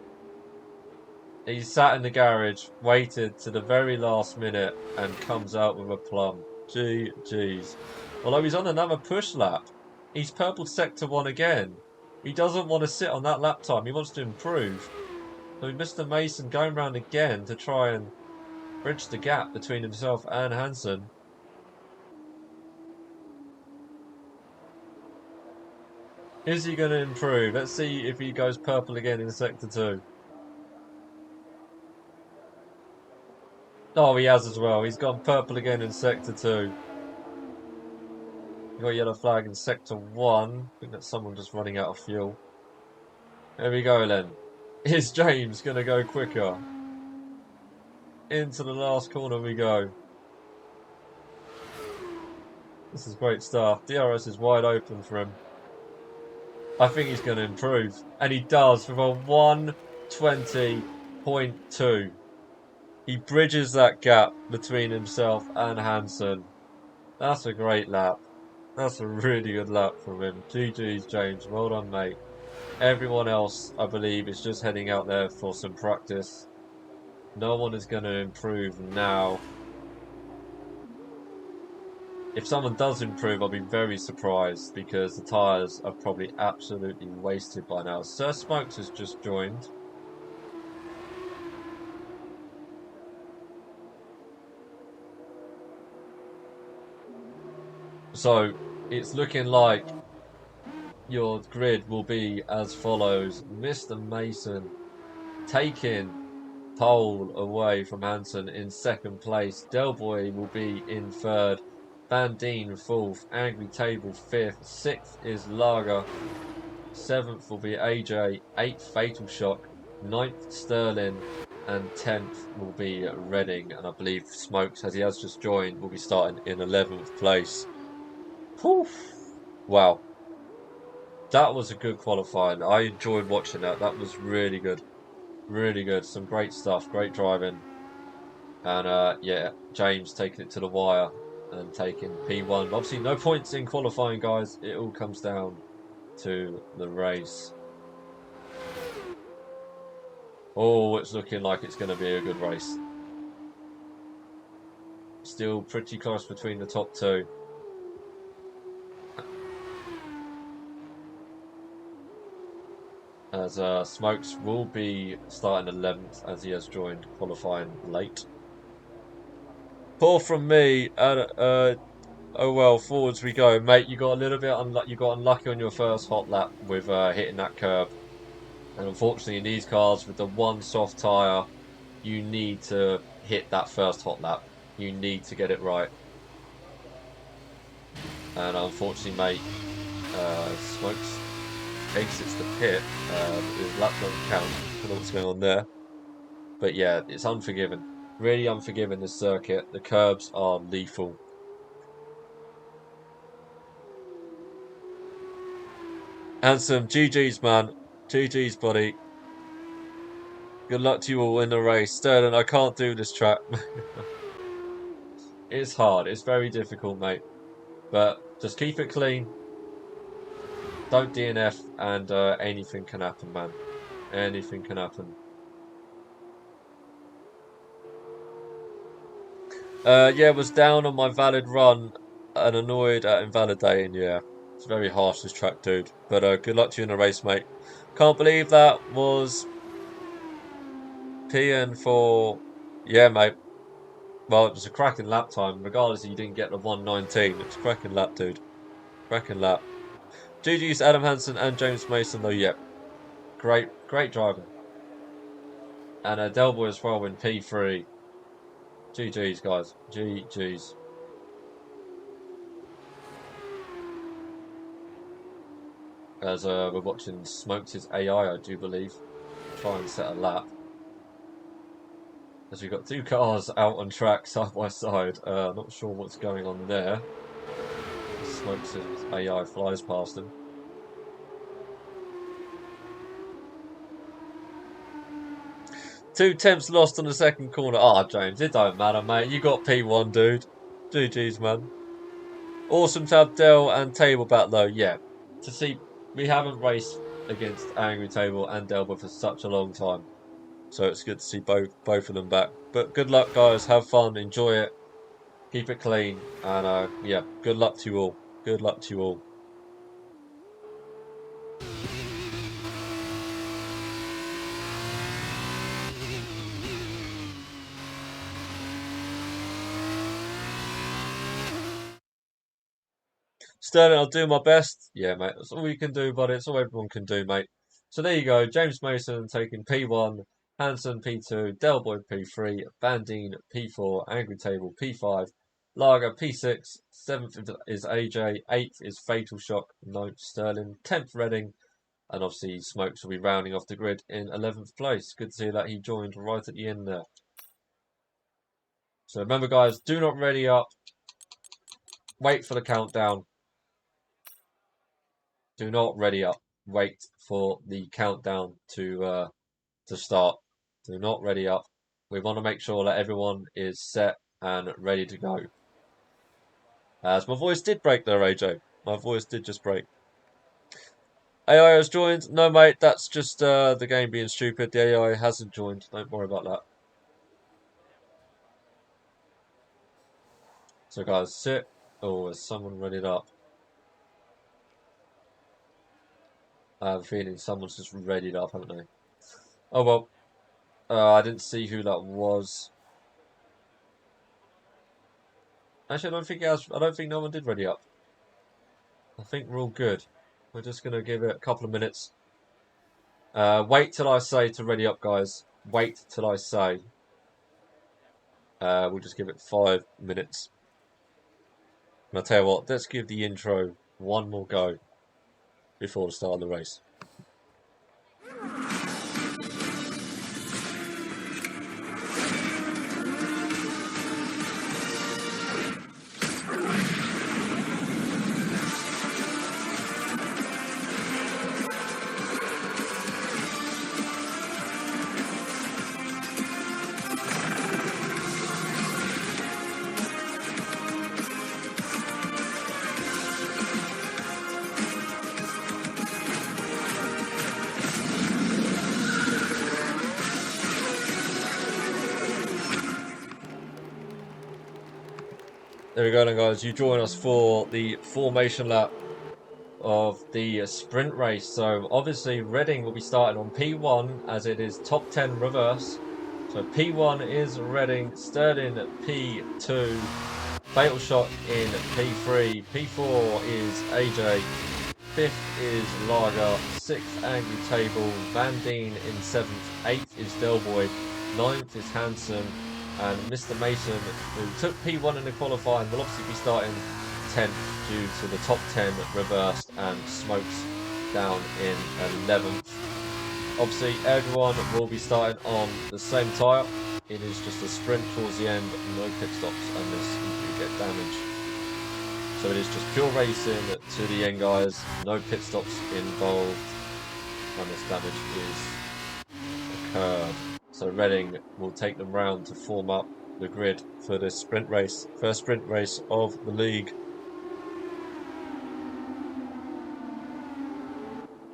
He sat in the garage, waited to the very last minute, and comes out with a plum. GG's. Although he's on another push lap. He's purple sector 1 again. He doesn't want to sit on that lap time. He wants to improve. So Mr. Mason going round again to try and bridge the gap between himself and Hansen. Is he going to improve? Let's see if he goes purple again in sector 2. Oh, he has as well. He's gone purple again in sector 2. Got a yellow flag in sector 1. I think that's someone just running out of fuel. There we go then. Is James going to go quicker? Into the last corner we go. This is great stuff. DRS is wide open for him. I think he's going to improve. And he does with a 120.2. He bridges that gap between himself and Hansen. That's a great lap. That's a really good lap from him. GG's, James. Well done, mate. Everyone else, I believe, is just heading out there for some practice. No one is going to improve now. If someone does improve, I'll be very surprised because the tyres are probably absolutely wasted by now. Sir Smokes has just joined. So it's looking like your grid will be as follows. Mr. Mason taking pole away from Hansen in second place. Delboy will be in third. Van Dien fourth. Angry Table fifth. Sixth is Lager. Seventh will be AJ. Eighth Fatal Shock. Ninth Sterling. And 10th will be Reading. And I believe Smokes, as he has just joined, will be starting in 11th place. Whew. Wow. That was a good qualifying. I enjoyed watching that. That was really good. Really good. Some great stuff. Great driving. And yeah, James taking it to the wire and taking P1. Obviously, no points in qualifying, guys. It all comes down to the race. Oh, it's looking like it's going to be a good race. Still pretty close between the top two. As Smokes will be starting 11th as he has joined qualifying late. Poor from me, and oh well, forwards we go, mate. You got a little bit you got unlucky on your first hot lap with hitting that curb, and unfortunately in these cars with the one soft tyre, you need to hit that first hot lap. You need to get it right, and unfortunately, mate, Smokes exits the pit. His lap doesn't count. I don't know what's going on there, but yeah, it's unforgiving. Really unforgiving, this circuit. The curbs are lethal. And some GG's, man. GG's, buddy. Good luck to you all in the race. Sterling, I can't do this track. It's hard. It's very difficult, mate. But just keep it clean. Don't DNF, and anything can happen, man. Anything can happen. Yeah, was down on my valid run and annoyed at invalidating. Yeah, it's very harsh, this track, dude. But good luck to you in the race, mate. Can't believe that was PN4. Yeah, mate. Well, it was a cracking lap time. Regardless, you didn't get the 119. It's a cracking lap, dude. Cracking lap. GG's Adam Hansen and James Mason though. Yep, great driving. And Del Boy as well in P3. GG's guys. GG's. As we're watching Smokes' AI, I do believe, try and set a lap. As we've got two cars out on track side by side. Not sure what's going on there. Smokes' AI flies past him. Two temps lost on the second corner. Ah, James, it don't matter, mate. You got P1, dude. GG's, man. Awesome to have Dell and Table back, though. Yeah. To see, we haven't raced against Angry Table and Delbert for such a long time. So it's good to see both of them back. But good luck, guys. Have fun. Enjoy it. Keep it clean. And yeah, good luck to you all. Good luck to you all. Sterling, I'll do my best. Yeah, mate. That's all you can do, buddy. It's all everyone can do, mate. So there you go. James Mason taking P1, Hanson P2, Delboy P3, Bandine P4, Angry Table P5, Lager P6, 7th is AJ, 8th is Fatal Shock, 9th Sterling, 10th Reading, and obviously Smokes will be rounding off the grid in 11th place. Good to see that he joined right at the end there. So remember, guys, do not ready up. Wait for the countdown. Do not ready up. Wait for the countdown to start. Do not ready up. We want to make sure that everyone is set and ready to go. As my voice did break there, AJ. My voice did just break. AI has joined. No, mate, that's just the game being stupid. The AI hasn't joined. Don't worry about that. So, guys, sit. Oh, is someone readied up? I have a feeling someone's just readied up, haven't they? Oh, well. I didn't see who that was. Actually, I don't think no one did ready up. I think we're all good. We're just going to give it a couple of minutes. Wait till I say to ready up, guys. Wait till I say. We'll just give it 5 minutes. And I'll tell you what, let's give the intro one more go before the start of the race. There we go then, guys. You join us for the formation lap of the sprint race. So obviously Reading will be starting on P1 as it is top 10 reverse. So P1 is Reading, Sterling P2, Fatal Shot in P3, P4 is AJ, 5th is Lager, 6th Angry Table, Vandine in 7th, 8th is Delboy, 9th is Hanson, and Mr. Mason, who took P1 in the qualifying, will obviously be starting 10th due to the top 10 reversed and Smokes down in 11th. Obviously, everyone will be starting on the same tyre. It is just a sprint towards the end, no pit stops unless you do get damage. So it is just pure racing to the end, guys. No pit stops involved unless damage is occurred. So Reading will take them round to form up the grid for this sprint race. First sprint race of the league.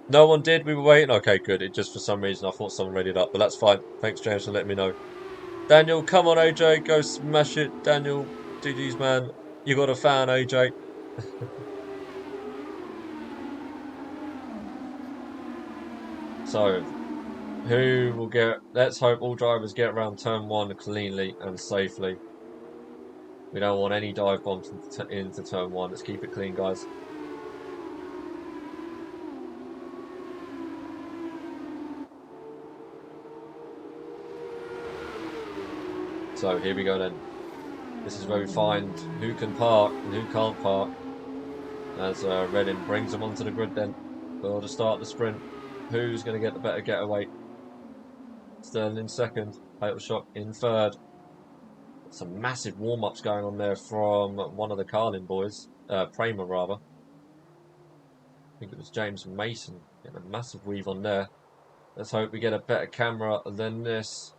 No one did. We were waiting. Okay, good. It just for some reason I thought someone readied up, but that's fine. Thanks, James, for letting me know. Daniel, come on, AJ, go smash it. Daniel, GG's man. You got a fan, AJ. So, who will get? Let's hope all drivers get around turn 1 cleanly and safely. We don't want any dive bombs into turn 1. Let's keep it clean, guys. So here we go then. This is where we find who can park and who can't park. As Redding brings them onto the grid then for the start of the sprint. Who's going to get the better getaway? Sterling in second, Fatal Shock in third. Some massive warm-ups going on there from one of the Carlin boys, Kramer rather. I think it was James Mason getting a massive weave on there. Let's hope we get a better camera than this.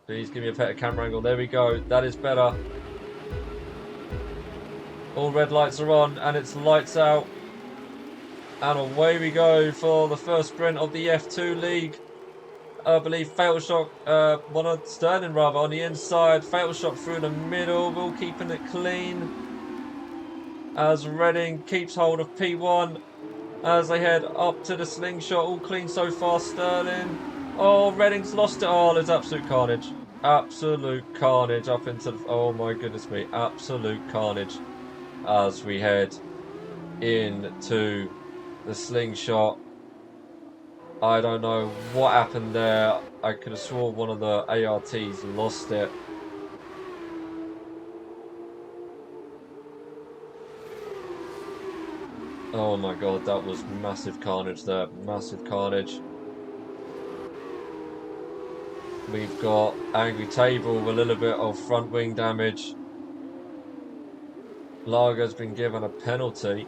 Please give me a better camera angle. There we go. That is better. All red lights are on and it's lights out. And away we go for the first sprint of the F2 League. I believe Fatal Shock, one of Sterling rather, on the inside. Fatal Shock through the middle. Will keeping it clean. As Redding keeps hold of P1. As they head up to the slingshot. All clean so far, Sterling. Oh, Redding's lost it all. It's absolute carnage. Absolute carnage up into the... Oh my goodness me. Absolute carnage. As we head into the slingshot. I don't know what happened there. I could have sworn one of the ARTs lost it. Oh my god, that was massive carnage there. Massive carnage. We've got Angry Table with a little bit of front wing damage. Lager's been given a penalty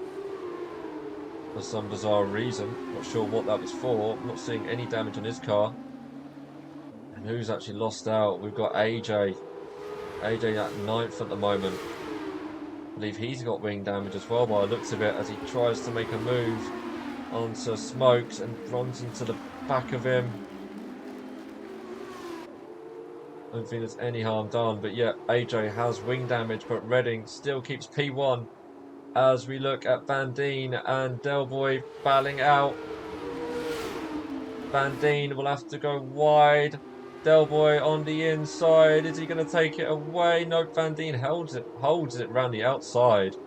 for some bizarre reason. Not sure what that was for. Not seeing any damage on his car. And who's actually lost out? We've got AJ. AJ at 9th at the moment. I believe he's got wing damage as well by the looks of it as he tries to make a move onto Smokes and runs into the back of him. I don't think there's any harm done, but yeah, AJ has wing damage, but Redding still keeps P1 as we look at Van Dien and Delboy battling out. Van Dien will have to go wide. Delboy on the inside. Is he going to take it away? Nope, Van Dien holds it around the outside.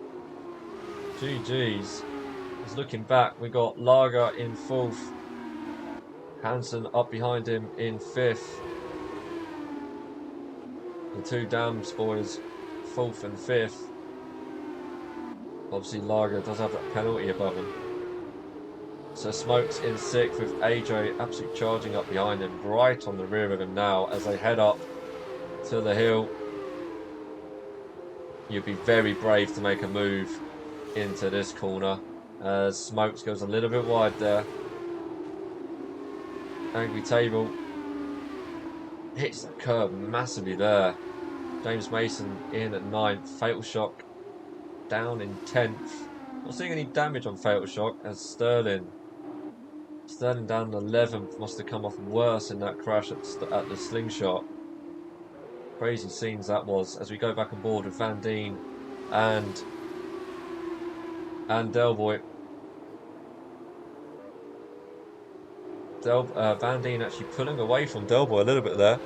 GG's. He's looking back. We got Lager in 4th. Hansen up behind him in 5th. The two Dams boys, 4th and 5th. Obviously, Lager does have that penalty above him. So Smokes in 6th with AJ absolutely charging up behind him, right on the rear of him now as they head up to the hill. You'd be very brave to make a move into this corner as Smokes goes a little bit wide there. Angry Table hits the curb massively there. James Mason in at 9th. Fatal Shock down in 10th. Not seeing any damage on Fatal Shock as Sterling down in 11th. Must have come off worse in that crash at the slingshot. Crazy scenes that was as we go back on board with Van Dien and Delboy. Van Dien actually pulling away from Delboy a little bit there.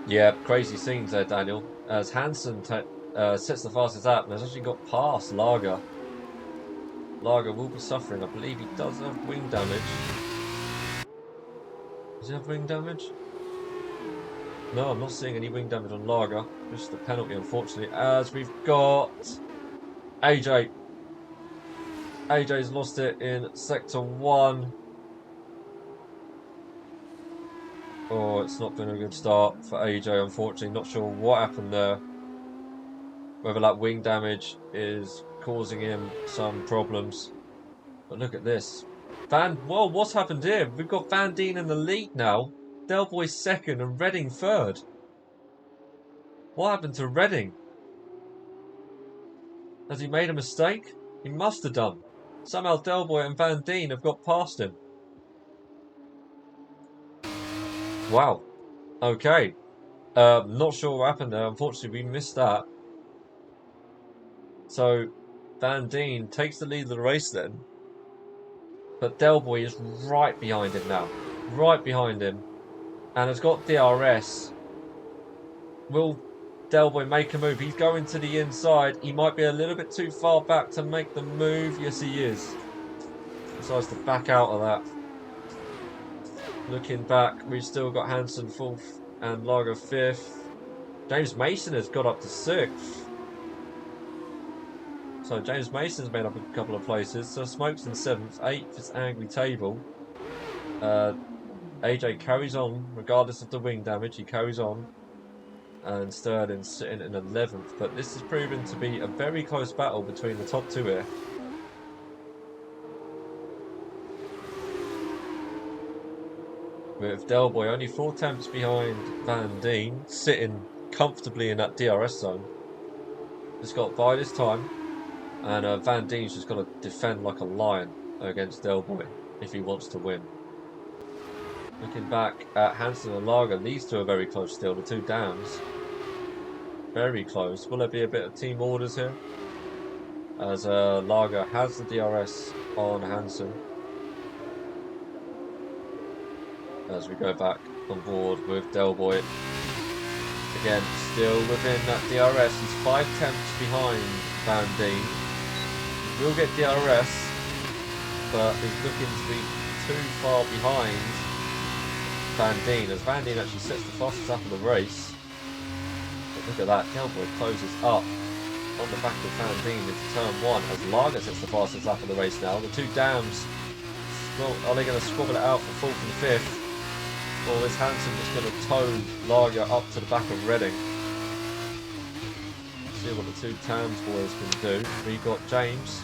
Yeah, crazy scenes there, Daniel. As Hansen sets the fastest lap and has actually got past Lager. Lager will be suffering. I believe he does have wing damage. Does he have wing damage? No, I'm not seeing any wing damage on Lager. Just the penalty, unfortunately. As we've got AJ. AJ's lost it in Sector 1. Oh, it's not been a good start for AJ, unfortunately. Not sure what happened there. Whether that wing damage is causing him some problems. But look at this. Well, what's happened here? We've got Van Dien in the lead now. Delboy 2nd and Redding 3rd. What happened to Redding? Has he made a mistake? He must have done. Somehow Delboy and Van Dien have got past him. Wow. Okay. Not sure what happened there. Unfortunately, we missed that. So, Van Dien takes the lead of the race then. But Delboy is right behind him now. Right behind him. And has got DRS. Will Del Boy make a move? He's going to the inside. He might be a little bit too far back to make the move. Yes, he is. Decides to back out of that. Looking back, we've still got Hansen 4th and Lager 5th. James Mason has got up to 6th. So James Mason's made up a couple of places. So Smokes in 7th. 8th is Angry Table. AJ carries on, regardless of the wing damage. He carries on. And Sterling sitting in 11th. But this has proven to be a very close battle between the top two here. With Del Boy only 4 temps behind Van Dien, sitting comfortably in that DRS zone. Just got by this time. And Van Dien's just got to defend like a lion against Del Boy if he wants to win. Looking back at Hansen and Lager, these two are very close still, the two dams. Very close. Will there be a bit of team orders here? As Lager has the DRS on Hansen. As we go back on board with Del Boy. Again, still within that DRS. He's 5 temps behind Van Dien. He will get DRS, but is looking to be too far behind Van Dien, as Van Dien actually sets the fastest lap of the race. But look at that, Del Boy closes up on the back of Van Dien into turn 1 as Lager sets the fastest lap of the race now. The two dams, well, are they going to squabble it out for 4th and 5th? Or is Hansen just going to tow Lager up to the back of Reading? See what the two Tams boys can do. We got James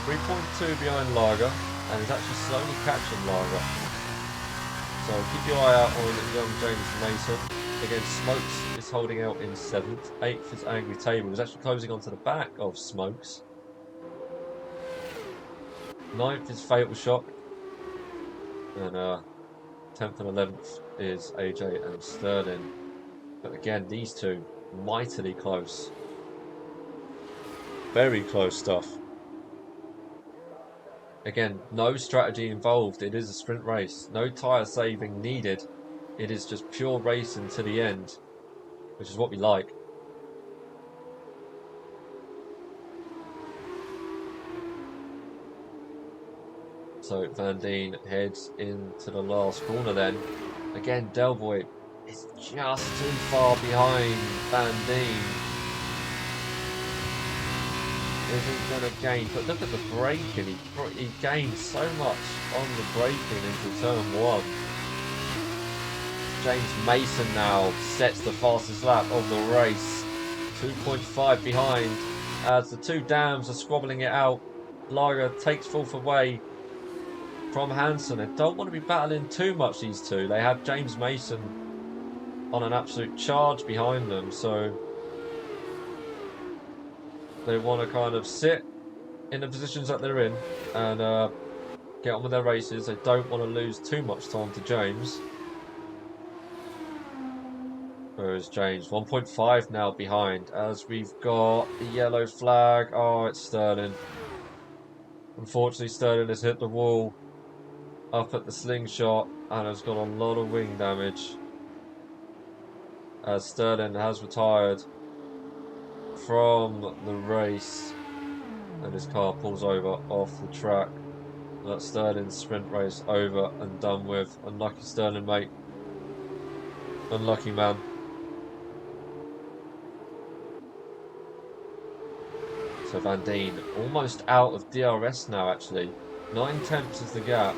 3.2 behind Lager, and is actually slowly catching Lager. So keep your eye out on young James Mason. Again, Smokes is holding out in 7th. 8th is Angry Table. He's actually closing onto the back of Smokes. 9th is Fatal Shock. And 10th and 11th is AJ and Sterling. But again, these two, mightily close. Very close stuff. Again, no strategy involved. It is a sprint race. No tyre saving needed. It is just pure racing to the end, which is what we like. So Van Dien heads into the last corner then. Again, Del Boy is just too far behind Van Dien. Isn't going to gain, but look at the braking. He gained so much on the braking into turn 1. James Mason now sets the fastest lap of the race. 2.5 behind as the two dams are squabbling it out. Lager takes 4th away from Hansen. They don't want to be battling too much, these two. They have James Mason on an absolute charge behind them, so they want to kind of sit in the positions that they're in and get on with their races. They don't want to lose too much time to James. Where is James? 1.5 now behind as we've got the yellow flag. Oh, it's Sterling. Unfortunately, Sterling has hit the wall up at the slingshot and has got a lot of wing damage. As Sterling has retired from the race and his car pulls over off the track. That's Sterling's sprint race over and done with. Unlucky Sterling, mate. Unlucky man. So Van Dien almost out of DRS now, actually. 9 temps is the gap.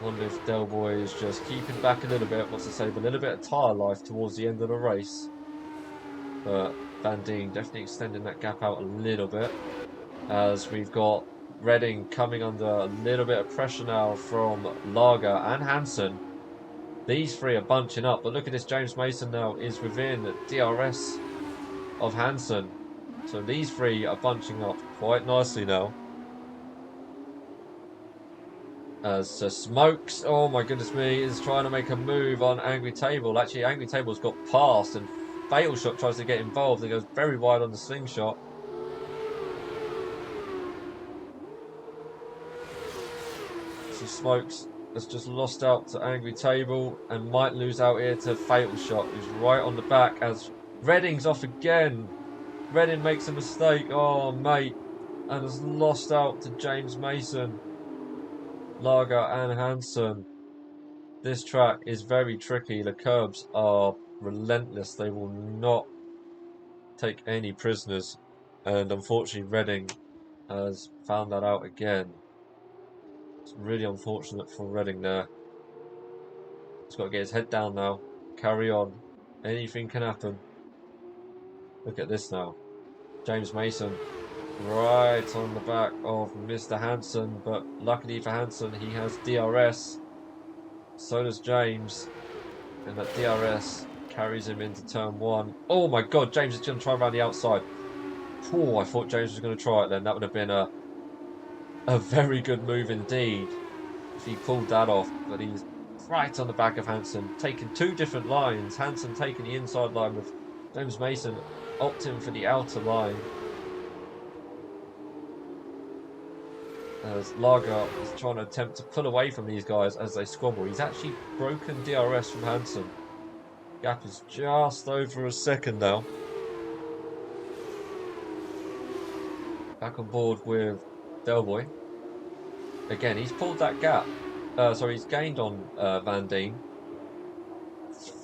Wonder if Del Boy is just keeping back a little bit, wants to save a little bit of tyre life towards the end of the race. But Van Dien definitely extending that gap out a little bit. As we've got Reading coming under a little bit of pressure now from Lager and Hansen. These three are bunching up, but look at this, James Mason now is within the DRS of Hansen. So these three are bunching up quite nicely now. As Smokes, oh my goodness me, is trying to make a move on Angry Table. Actually, Angry Table's got past and Fatal Shot tries to get involved and goes very wide on the slingshot. So Smokes has just lost out to Angry Table and might lose out here to Fatal Shot, who's right on the back as Redding's off again. Redding makes a mistake. Oh, mate. And has lost out to James Mason, Lager and Hansen. This track is very tricky. The curbs are relentless. They will not take any prisoners. And unfortunately, Redding has found that out again. It's really unfortunate for Redding there. He's got to get his head down now. Carry on. Anything can happen. Look at this now. James Mason right on the back of Mr. Hansen, but luckily for Hansen, he has DRS. So does James. And that DRS carries him into turn one. Oh my god, James is going to try around the outside. Oh, I thought James was going to try it then. That would have been a very good move indeed if he pulled that off. But he's right on the back of Hansen, taking two different lines. Hansen taking the inside line with James Mason opting for the outer line. As Lager is trying to attempt to pull away from these guys as they squabble. He's actually broken DRS from Hansen. Gap is just over a second now. Back on board with Delboy. Again, he's pulled that gap. He's gained on Van Dien.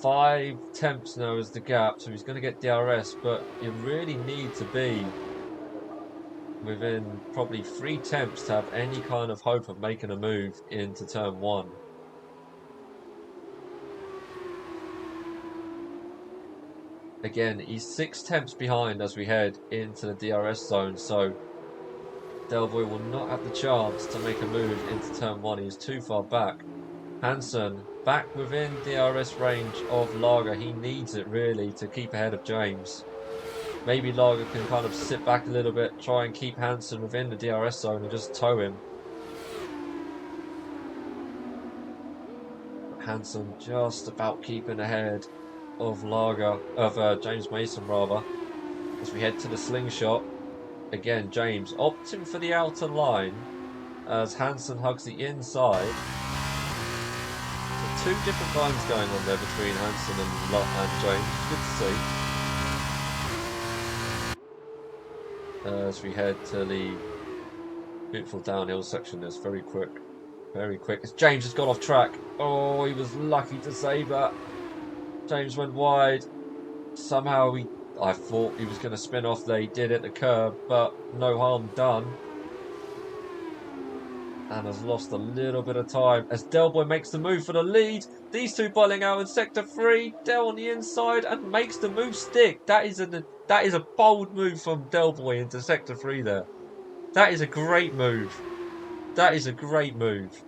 5 temps now is the gap, so he's going to get DRS, but you really need to be within probably 3 temps to have any kind of hope of making a move into turn 1. Again, he's 6 temps behind as we head into the DRS zone, so Delboy will not have the chance to make a move into turn 1. He's too far back. Hansen back within DRS range of Lager. He needs it really to keep ahead of James. Maybe Lager can kind of sit back a little bit, try and keep Hansen within the DRS zone and just tow him. Hansen just about keeping ahead of James Mason rather. As we head to the slingshot. Again, James opting for the outer line as Hansen hugs the inside. So 2 different lines going on there between Hansen and James. Good to see. As we head to the beautiful downhill section, it's very quick. Very quick. As James has got off track. Oh, he was lucky to save that. James went wide. Somehow I thought he was going to spin off there. He did at the curb, but no harm done. And has lost a little bit of time as Delboy makes the move for the lead. These two battling out in sector 3. Del on the inside and makes the move stick. That is a bold move from Delboy into sector 3 there. That is a great move. That is a great move.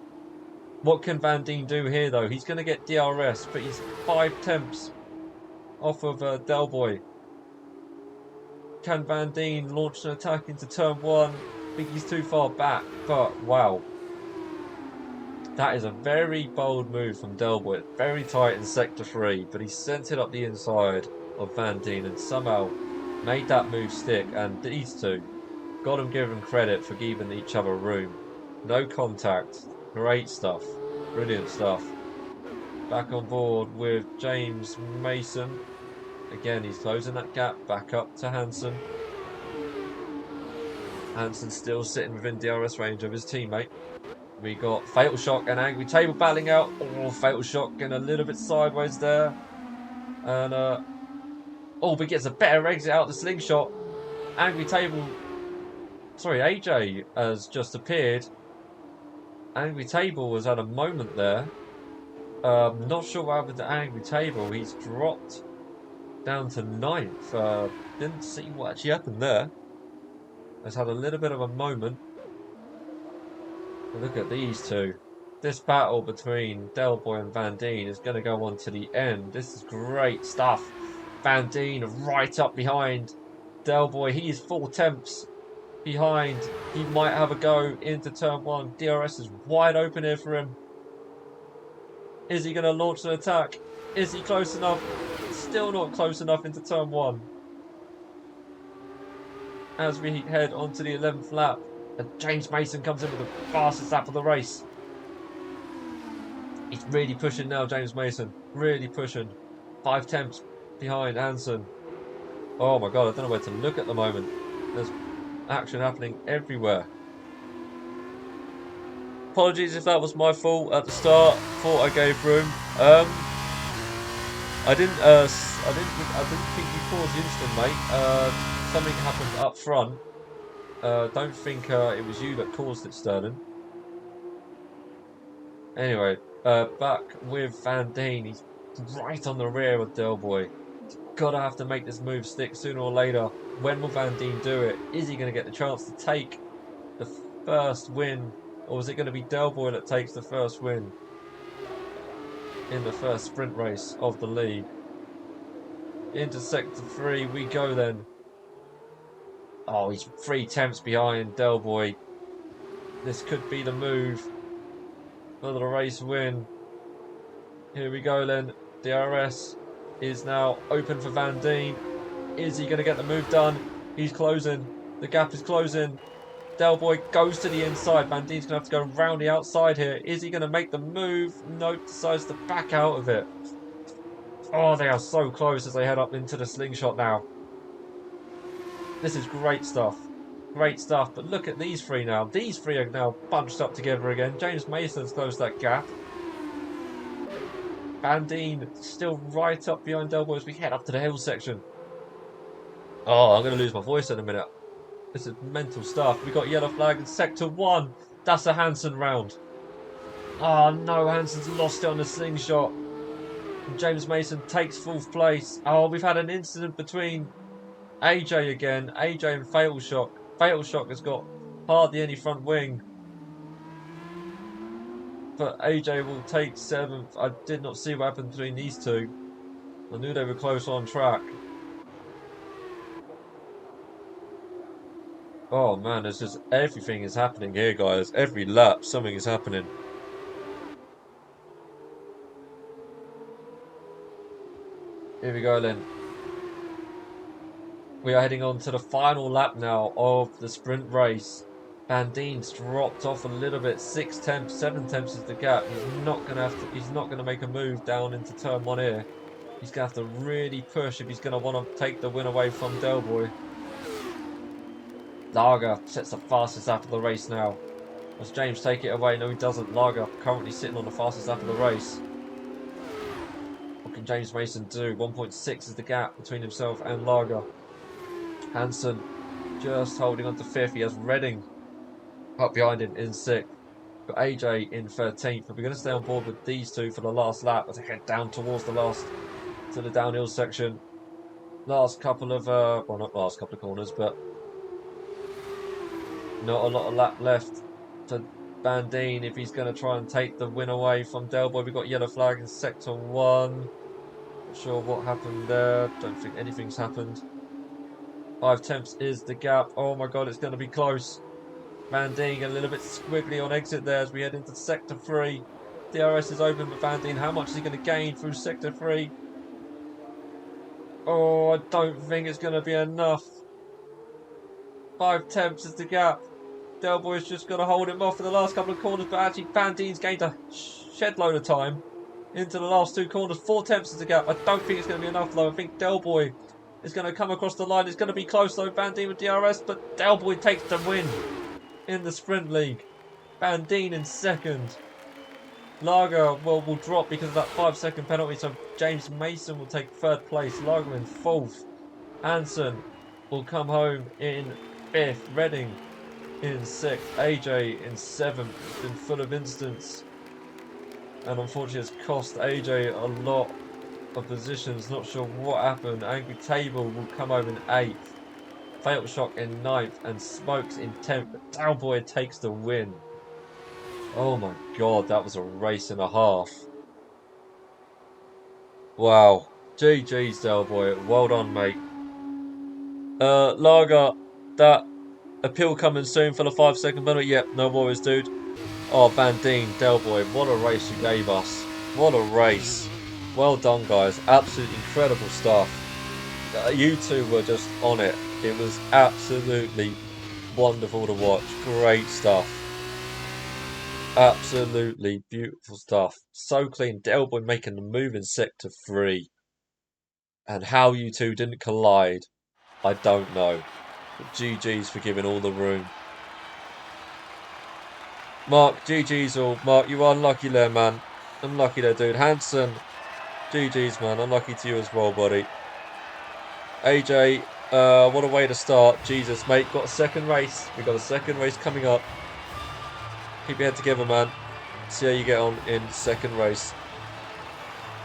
What can Van Dien do here though? He's going to get DRS, but he's 5 temps off of Delboy. Can Van Dien launch an attack into turn 1? I think he's too far back, but wow. That is a very bold move from Delboy. Very tight in sector 3, but he sent it up the inside of Van Dien and somehow made that move stick. And these two, got to give them credit for giving each other room. No contact. Great stuff. Brilliant stuff. Back on board with James Mason. Again, he's closing that gap back up to Hansen. Hansen still sitting within DRS range of his teammate. We got Fatal Shock and Angry Table battling out. Oh, Fatal Shock getting a little bit sideways there. And, but gets a better exit out of the slingshot. AJ has just appeared. Angry Table has had a moment there. Not sure what happened to Angry Table. He's dropped down to 9th. Didn't see what actually happened there. Has had a little bit of a moment. But look at these two. This battle between Delboy and Van Dien is going to go on to the end. This is great stuff. Van Dien right up behind Delboy. He is 4 temps behind. He might have a go into turn 1. DRS is wide open here for him. Is he going to launch an attack? Is he close enough? Still not close enough into turn 1. As we head onto the 11th lap, and James Mason comes in with the fastest lap of the race. He's really pushing now, James Mason. Really pushing. 5 tenths behind Hansen. Oh my god, I don't know where to look at the moment. There's action happening everywhere. Apologies if that was my fault at the start. Thought I gave room. I didn't think you caused the incident, mate. Something happened up front. Don't think it was you that caused it, Sterling. Anyway, back with Van Deen. He's right on the rear of Del Boy. Gotta have to make this move stick sooner or later. When will Van Deen do it? Is he going to get the chance to take the first win? Or is it going to be Del Boy that takes the first win in the first sprint race of the league? Into sector 3 we go then. Oh, he's 3 tenths behind Del Boy. This could be the move for the race win. Here we go then. DRS is now open for Van Deen. Is he going to get the move done? He's closing. The gap is closing. Del Boy goes to the inside. Van Deen's going to have to go round the outside here. Is he going to make the move? Nope, decides to back out of it. Oh, they are so close as they head up into the slingshot now. This is great stuff. Great stuff. But look at these three now. These three are now bunched up together again. James Mason's closed that gap. Van Deen still right up behind Del Boy as we head up to the hill section. Oh, I'm going to lose my voice in a minute. This is mental stuff. We got yellow flag in sector 1. That's a Hansen round. Oh no, Hansen's lost it on the slingshot. And James Mason takes 4th place. Oh, we've had an incident between AJ again. AJ and Fatal Shock. Fatal Shock has got hardly any front wing. But AJ will take 7th. I did not see what happened between these two. I knew they were close on track. Oh man, there's just everything is happening here, guys. Every lap, something is happening. Here we go then. We are heading on to the final lap now of the sprint race. Van Deen's dropped off a little bit. 6 tenths, 7 tenths is the gap. He's not gonna make a move down into turn 1 here. He's gonna have to really push if he's gonna want to take the win away from Del Boy. Lager sets the fastest lap of the race now. Does James take it away? No, he doesn't. Lager currently sitting on the fastest lap of the race. What can James Mason do? 1.6 is the gap between himself and Lager. Hansen just holding on to 5th. He has Redding up behind him in 6th. Got AJ in 13th. But we're going to stay on board with these two for the last lap as they head down towards to the downhill section. Last couple of, well, not last couple of corners, but not a lot of lap left for Van Deen if he's going to try and take the win away from Del Boy. We've got yellow flag in sector 1. Not sure what happened there. Don't think anything's happened. 5 tenths is the gap. Oh my god, it's going to be close. Van Deen a little bit squiggly on exit there as we head into sector 3. DRS is open for Van Deen. How much is he going to gain through sector 3? Oh, I don't think it's going to be enough. 5 tenths is the gap. Del Boy's just going to hold him off for the last couple of corners, but actually Van Deen's gained a shed load of time into the last 2 corners. 4 tenths is the gap. I don't think it's going to be enough though. I think Del Boy is going to come across the line. It's going to be close though. Van Deen with DRS, but Del Boy takes the win in the sprint league. Van Deen in 2nd. Lager will drop because of that 5-second penalty, so James Mason will take 3rd place. Lager in 4th. Hansen will come home in 5th. Redding in 6th. AJ in 7th. It's been full of incidents, and unfortunately it's cost AJ a lot of positions. Not sure what happened. Angry Table will come home in 8th. Fatal Shock in 9th, and Smokes in 10th. But Del Boy takes the win. Oh my god, that was a race and a half. Wow. GG's, Del Boy. Well done, mate. Lager, that appeal coming soon for the 5-second penalty. Yep, no worries, dude. Oh, Van Deen, Del Boy, what a race you gave us. What a race. Well done, guys. Absolutely incredible stuff. You two were just on it. It was absolutely wonderful to watch. Great stuff. Absolutely beautiful stuff. So clean. Delboy making the move in sector 3. And how you two didn't collide, I don't know. But GG's for giving all the room. Mark, GG's all. Mark, you are unlucky there, man. Unlucky there, dude. Hanson, GG's, man. Unlucky to you as well, buddy. AJ, what a way to start. Jesus, mate. Got a second race. We got a second race coming up. Keep your head together, man. See how you get on in second race.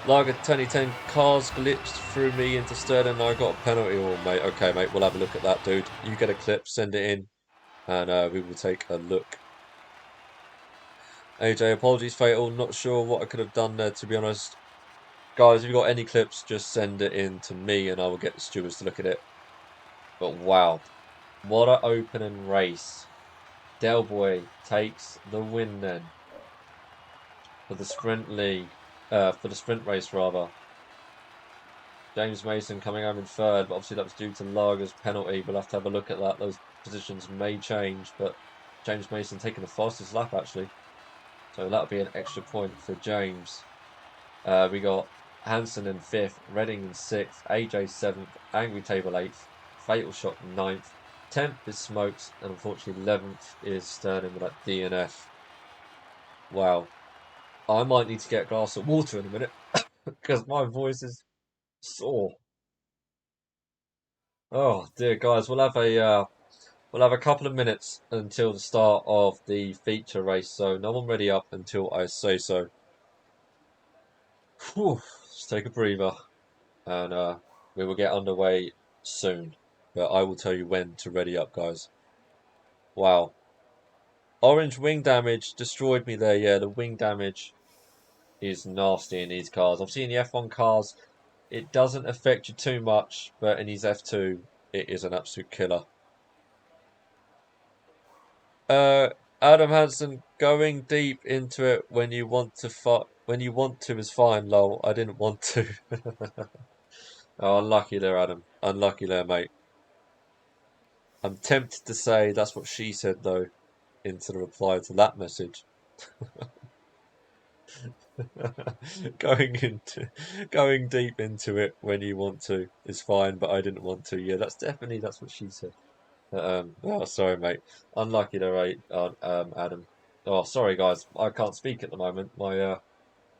Lager 2010 cars glitched through me into Sterling and I got a penalty. Oh, mate. Okay, mate. We'll have a look at that, dude. You get a clip, send it in, and we will take a look. AJ, apologies, Fatal. Not sure what I could have done there, to be honest. Guys, if you've got any clips, just send it in to me and I will get the stewards to look at it. But wow, what an opening race. Delboy takes the win then for the sprint league, for the sprint race rather. James Mason coming home in third, but obviously that was due to Lager's penalty. We'll have to have a look at that. Those positions may change, but James Mason taking the fastest lap actually. So that'll be an extra point for James. We got Hanson in 5th, Redding in 6th, AJ 7th, Angry Table 8th, Fatal Shot 9th, 10th is Smokes, and unfortunately 11th is Sterling with that DNF. Wow. I might need to get a glass of water in a minute because my voice is sore. Oh dear, guys, we'll have a couple of minutes until the start of the feature race, so no one ready up until I say so. Whew, let's take a breather. And we will get underway soon. But I will tell you when to ready up, guys. Wow. Orange wing damage destroyed me there. Yeah, the wing damage is nasty in these cars. Obviously, in the F1 cars, it doesn't affect you too much, but in these F2, it is an absolute killer. Uh, Adam Hansen, going deep into it when you want to is fine, lol. I didn't want to. Oh, unlucky there, Adam. Unlucky there, mate. I'm tempted to say that's what she said, though, into the reply to that message. going deep into it when you want to is fine, but I didn't want to. Yeah, that's what she said. Oh, sorry, mate. Unlucky there, right, Adam. Oh, sorry, guys. I can't speak at the moment.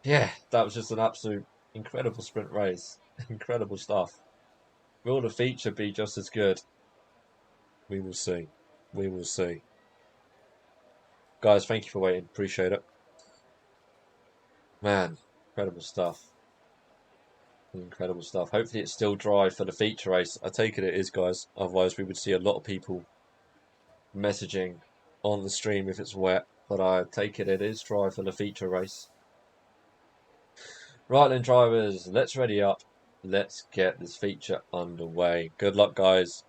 Yeah, that was just an absolute incredible sprint race. Incredible stuff. Will the feature be just as good? We will see. We will see. Guys, thank you for waiting. Appreciate it. Man, incredible stuff. Incredible stuff. Hopefully it's still dry for the feature race. I take it is, guys. Otherwise we would see a lot of people messaging on the stream if it's wet. But I take it is dry for the feature race. Right then, drivers. Let's ready up. Let's get this feature underway. Good luck, guys.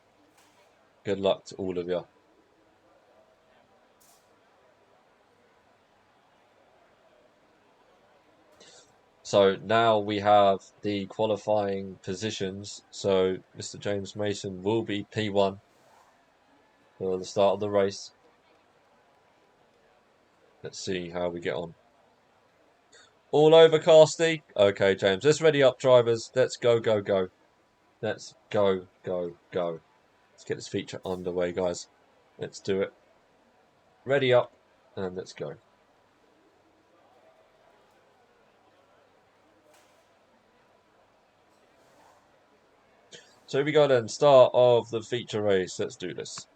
Good luck to all of you. So now we have the qualifying positions. So Mr. James Mason will be P1 for the start of the race. Let's see how we get on. All over, Casty. Okay, James. Let's ready up, drivers. Let's go, go, go. Let's go, go, go. Let's get this feature underway, guys. Let's do it. Ready up, and let's go. So here we go then. Start of the feature race. Let's do this.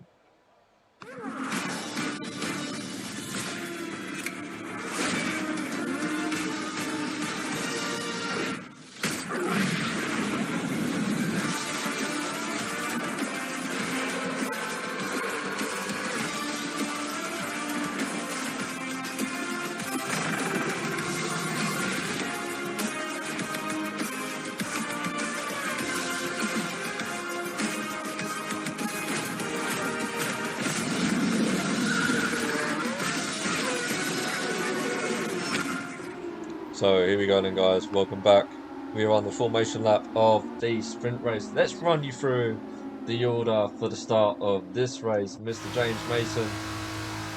So here we go then, guys. Welcome back. We are on the formation lap of the sprint race. Let's run you through the order for the start of this race. Mr. James Mason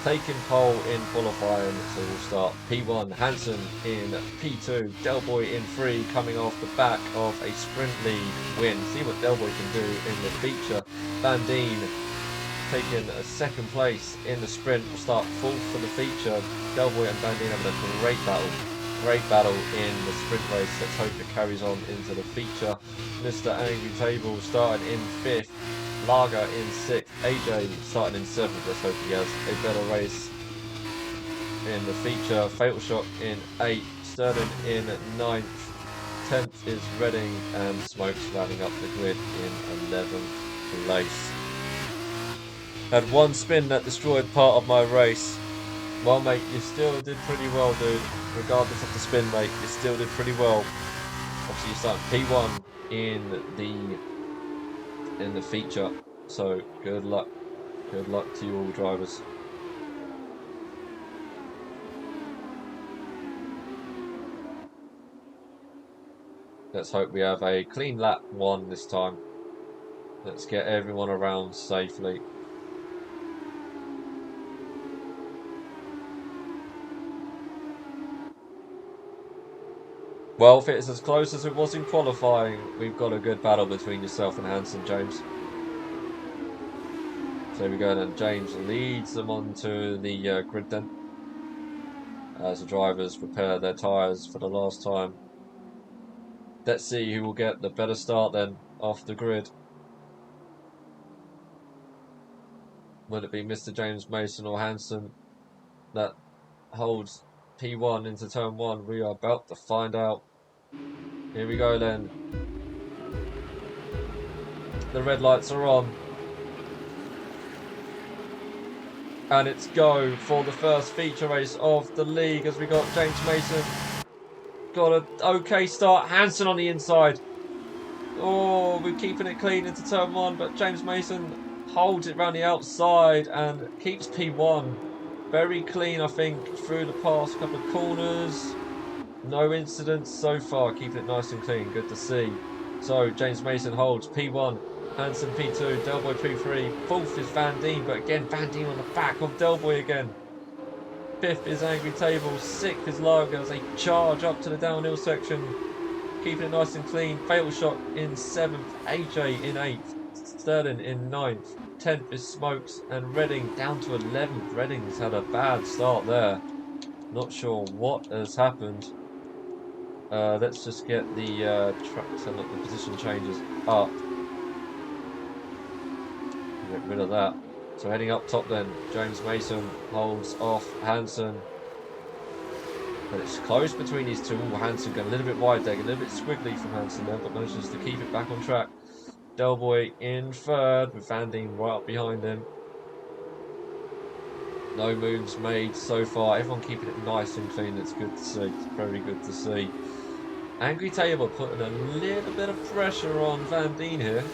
taking pole in qualifying, so we'll start P1, Hansen in P2, Del Boy in 3, coming off the back of a sprint lead win. See what Del Boy can do in the feature. Van Dien taking a second place in the sprint, will start fourth for the feature. Del Boy and Van Dien having a great battle in the sprint race. Let's hope it carries on into the feature. Mr. Angry Table starting in 5th. Lager in 6th, AJ starting in 7th. Let's hope he has a better race in the feature. Fatal Shot in 8th, Sterling in 9th, 10th is Redding, and Smokes rounding up the grid in 11th place. Had one spin that destroyed part of my race. Well, mate, you still did pretty well, dude. Regardless of the spin rate, you still did pretty well. Obviously, you started P1 in the feature, so good luck to you all drivers. Let's hope we have a clean lap 1 this time. Let's get everyone around safely. Well, if it's as close as it was in qualifying, we've got a good battle between yourself and Hansen, James. So here we go then. James leads them onto the grid then, as the drivers prepare their tyres for the last time. Let's see who will get the better start then off the grid. Would it be Mr. James Mason or Hansen that holds P1 into turn 1? We are about to find out. Here we go then. The red lights are on. And it's go for the first feature race of the league, as we got James Mason. Got an okay start. Hansen on the inside. Oh, we're keeping it clean into turn 1, but James Mason holds it around the outside and keeps P1. Very clean, I think, through the past couple of corners. No incidents so far, keeping it nice and clean. Good to see. So, James Mason holds P1. Hansen P2, Del Boy P3, 4th is Van Dien, but again Van Dien on the back of Del Boy again. 5th is Angry Table, 6th is Lager as they charge up to the downhill section, keeping it nice and clean. Fatal Shot in 7th, AJ in 8th, Sterling in 9th, 10th is Smokes, and Redding down to 11th. Redding's had a bad start there. Not sure what has happened. Let's just get the the position changes up. Get rid of that. So heading up top then, James Mason holds off Hansen. But it's close between these two. Hansen going a little bit wide there, a little bit squiggly from Hansen there, but manages to keep it back on track. Del Boy in 3rd with Van Dien right up behind him. No moves made so far. Everyone keeping it nice and clean. It's good to see. It's very good to see. Angry Table putting a little bit of pressure on Van Dien here.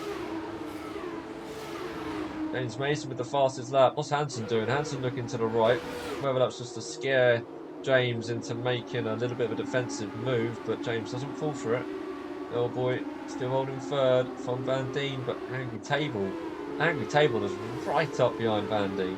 James Mason with the fastest lap. What's Hansen doing? Hansen looking to the right. Whether that's just to scare James into making a little bit of a defensive move, but James doesn't fall for it. Oh boy, still holding 3rd from Van Dien, but Angry Table is right up behind Van Dien.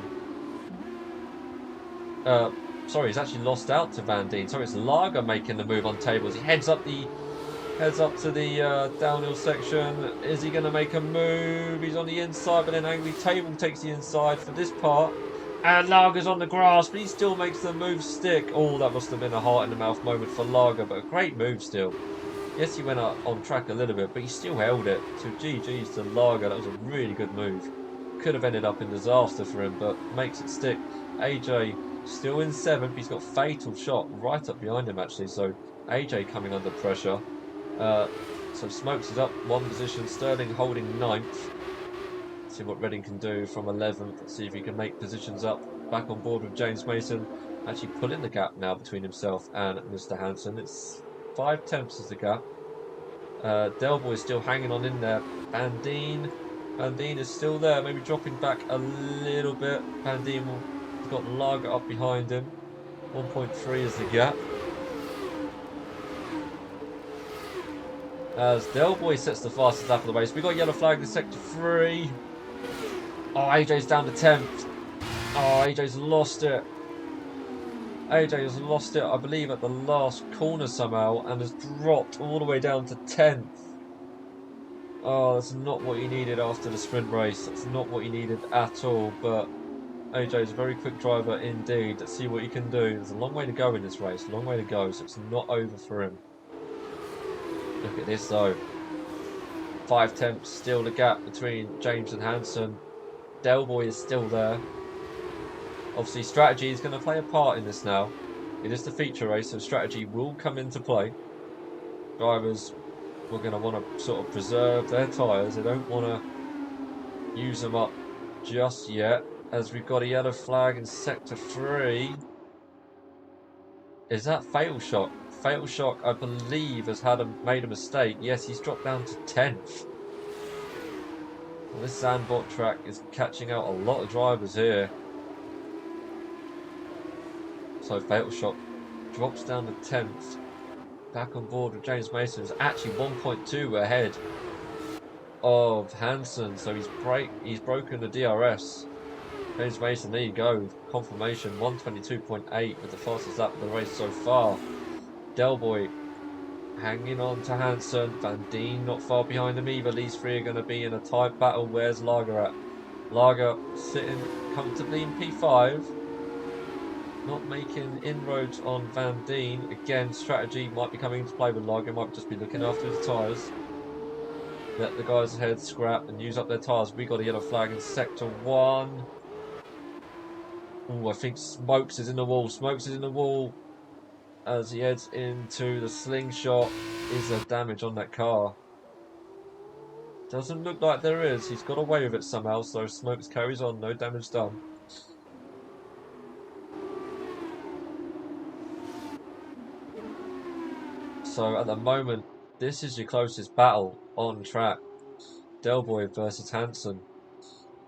Sorry, he's actually lost out to Van Dien. Sorry, it's Lager making the move on Tables. He heads up to the downhill section. Is he going to make a move? He's on the inside, but then Angry Table takes the inside for this part. And Lager's on the grass, but he still makes the move stick. Oh, that must have been a heart-in-the-mouth moment for Lager, but a great move still. Yes, he went on track a little bit, but he still held it. So GG's to Lager. That was a really good move. Could have ended up in disaster for him, but makes it stick. AJ still in 7th. He's got Fatal Shot right up behind him, actually. So AJ coming under pressure. So Smokes is up 1 position. Sterling holding 9th. See what Redding can do from 11th. Let's see if he can make positions up. Back on board with James Mason. Actually pulling the gap now between himself and Mr. Hansen. It's 5 tenths is the gap. Del Boy is still hanging on in there. Van Dien is still there. Maybe dropping back a little bit. Van Dien has got Lager up behind him. 1.3 is the gap. As Del Boy sets the fastest lap of the race. We got yellow flag in sector 3. Oh, AJ's down to 10th. Oh, AJ's lost it. AJ has lost it, I believe, at the last corner somehow and has dropped all the way down to 10th. Oh, that's not what he needed after the sprint race. That's not what he needed at all. But AJ is a very quick driver indeed. Let's see what he can do. There's a long way to go in this race. Long way to go, so it's not over for him. Look at this though. 5 tenths still the gap between James and Hansen. Delboy is still there. Obviously, strategy is going to play a part in this now. It is the feature race, so strategy will come into play. Drivers were going to want to sort of preserve their tyres. They don't want to use them up just yet, as we've got a yellow flag in sector 3. Is that Fatal Shock? Fatal Shock, I believe, has made a mistake. Yes, he's dropped down to 10th. Well, this Zandvoort track is catching out a lot of drivers here. So Fatal Shock drops down to 10th. Back on board with James Mason, is actually 1.2 ahead of Hansen. So he's broken the DRS. James Mason, there you go. Confirmation, 122.8 with the fastest lap of the race so far. Delboy hanging on to Hansen. Van Dien not far behind him either. These three are going to be in a tight battle. Where's Lager at? Lager sitting comfortably in P5. Not making inroads on Van Dien. Again, strategy might be coming into play with Lager. Might just be looking after his tyres. Let the guys ahead scrap and use up their tyres. We got a yellow flag in sector 1. Oh, I think Smokes is in the wall. Smokes is in the wall as he heads into the slingshot. Is there damage on that car? Doesn't look like there is. He's got away with it somehow, so Smokes carries on. No damage done. So at the moment, this is your closest battle on track. Delboy versus Hansen.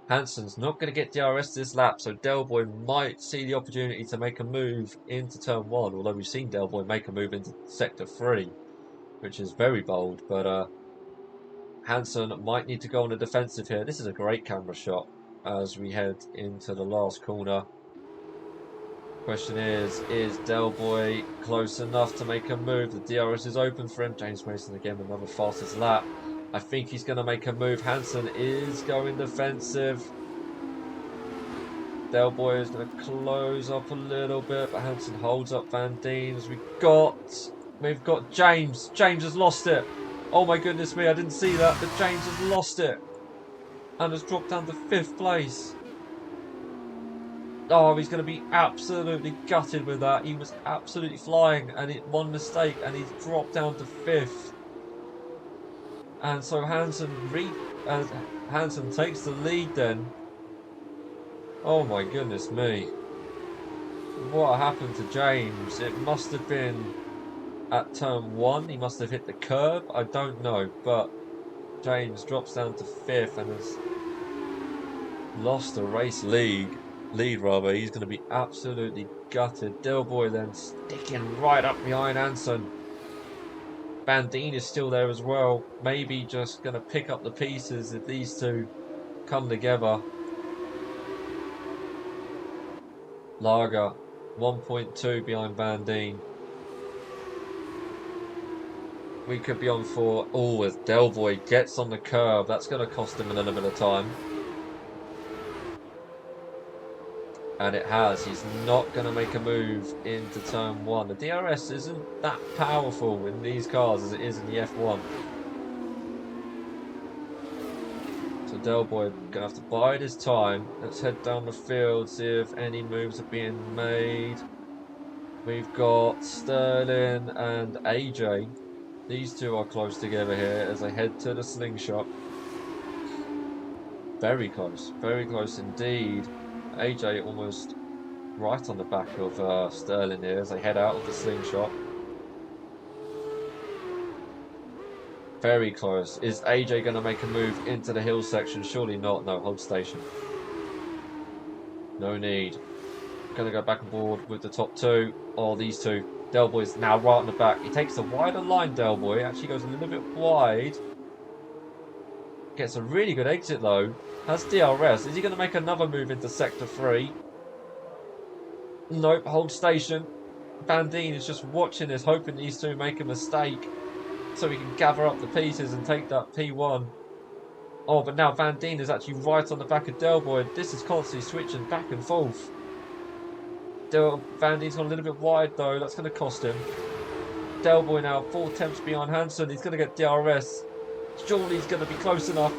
Hansen's not going to get DRS this lap, so Delboy might see the opportunity to make a move into turn 1, although we've seen Delboy make a move into sector 3, which is very bold, but Hansen might need to go on the defensive here. This is a great camera shot as we head into the last corner. Question is Delboy close enough to make a move? The DRS is open for him. James Mason again, another fastest lap. I think he's going to make a move. Hansen is going defensive. Delboy is going to close up a little bit, but Hansen holds up Van Dien as we've got James. James has lost it. Oh my goodness me, I didn't see that, but James has lost it and has dropped down to 5th place. Oh, he's going to be absolutely gutted with that. He was absolutely flying, and one mistake, and he's dropped down to 5th. And so Hansen takes the lead then. Oh my goodness me. What happened to James? It must have been at turn 1. He must have hit the curb. I don't know. But James drops down to 5th and has lost the race lead. He's going to be absolutely gutted. Delboy then sticking right up behind Hansen. Van Dien is still there as well. Maybe just going to pick up the pieces if these two come together. Lager 1.2 behind Van Dien. We could be on for... Oh, as Delboy gets on the curb. That's going to cost him a little bit of time. And it has. He's not going to make a move into turn 1. The DRS isn't that powerful in these cars as it is in the F1. So Delboy going to have to bide his time. Let's head down the field, see if any moves are being made. We've got Sterling and AJ. These two are close together here as they head to the slingshot. Very close indeed. AJ almost right on the back of Sterling here as they head out of the slingshot. Very close. Is AJ going to make a move into the hill section? Surely not. No, hold station. No need. Going to go back on board with the top 2. Oh, these two. Delboy's now right on the back. He takes a wider line, Delboy. Actually goes a little bit wide. Gets a really good exit though. Has DRS. Is he going to make another move into sector 3? Nope, hold station. Van Dien is just watching this, hoping these two make a mistake so he can gather up the pieces and take that P1. Oh, but now Van Dien is actually right on the back of Delboy. This is constantly switching back and forth. Van Dien's gone a little bit wide though. That's going to cost him. Delboy now 4 tenths behind Hansen. He's going to get DRS. Surely he's going to be close enough.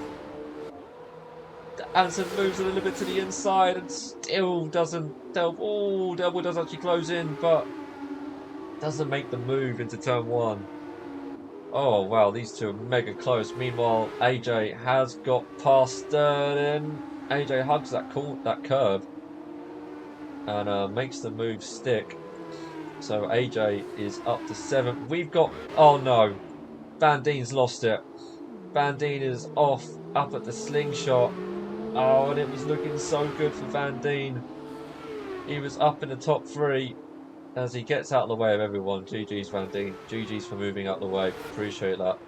Hansen moves a little bit to the inside and still doesn't. Delboy does actually close in, but doesn't make the move into turn one. Oh wow, these two are mega close. Meanwhile, AJ has got past Sterling. AJ hugs that curb and makes the move stick. So AJ is up to 7th. We've got... Oh no. Van Dien's lost it. Van Dien is off up at the slingshot. Oh, and it was looking so good for Van Dien. He was up in the top 3 as he gets out of the way of everyone. GG's Van Dien. GG's for moving out of the way. Appreciate that.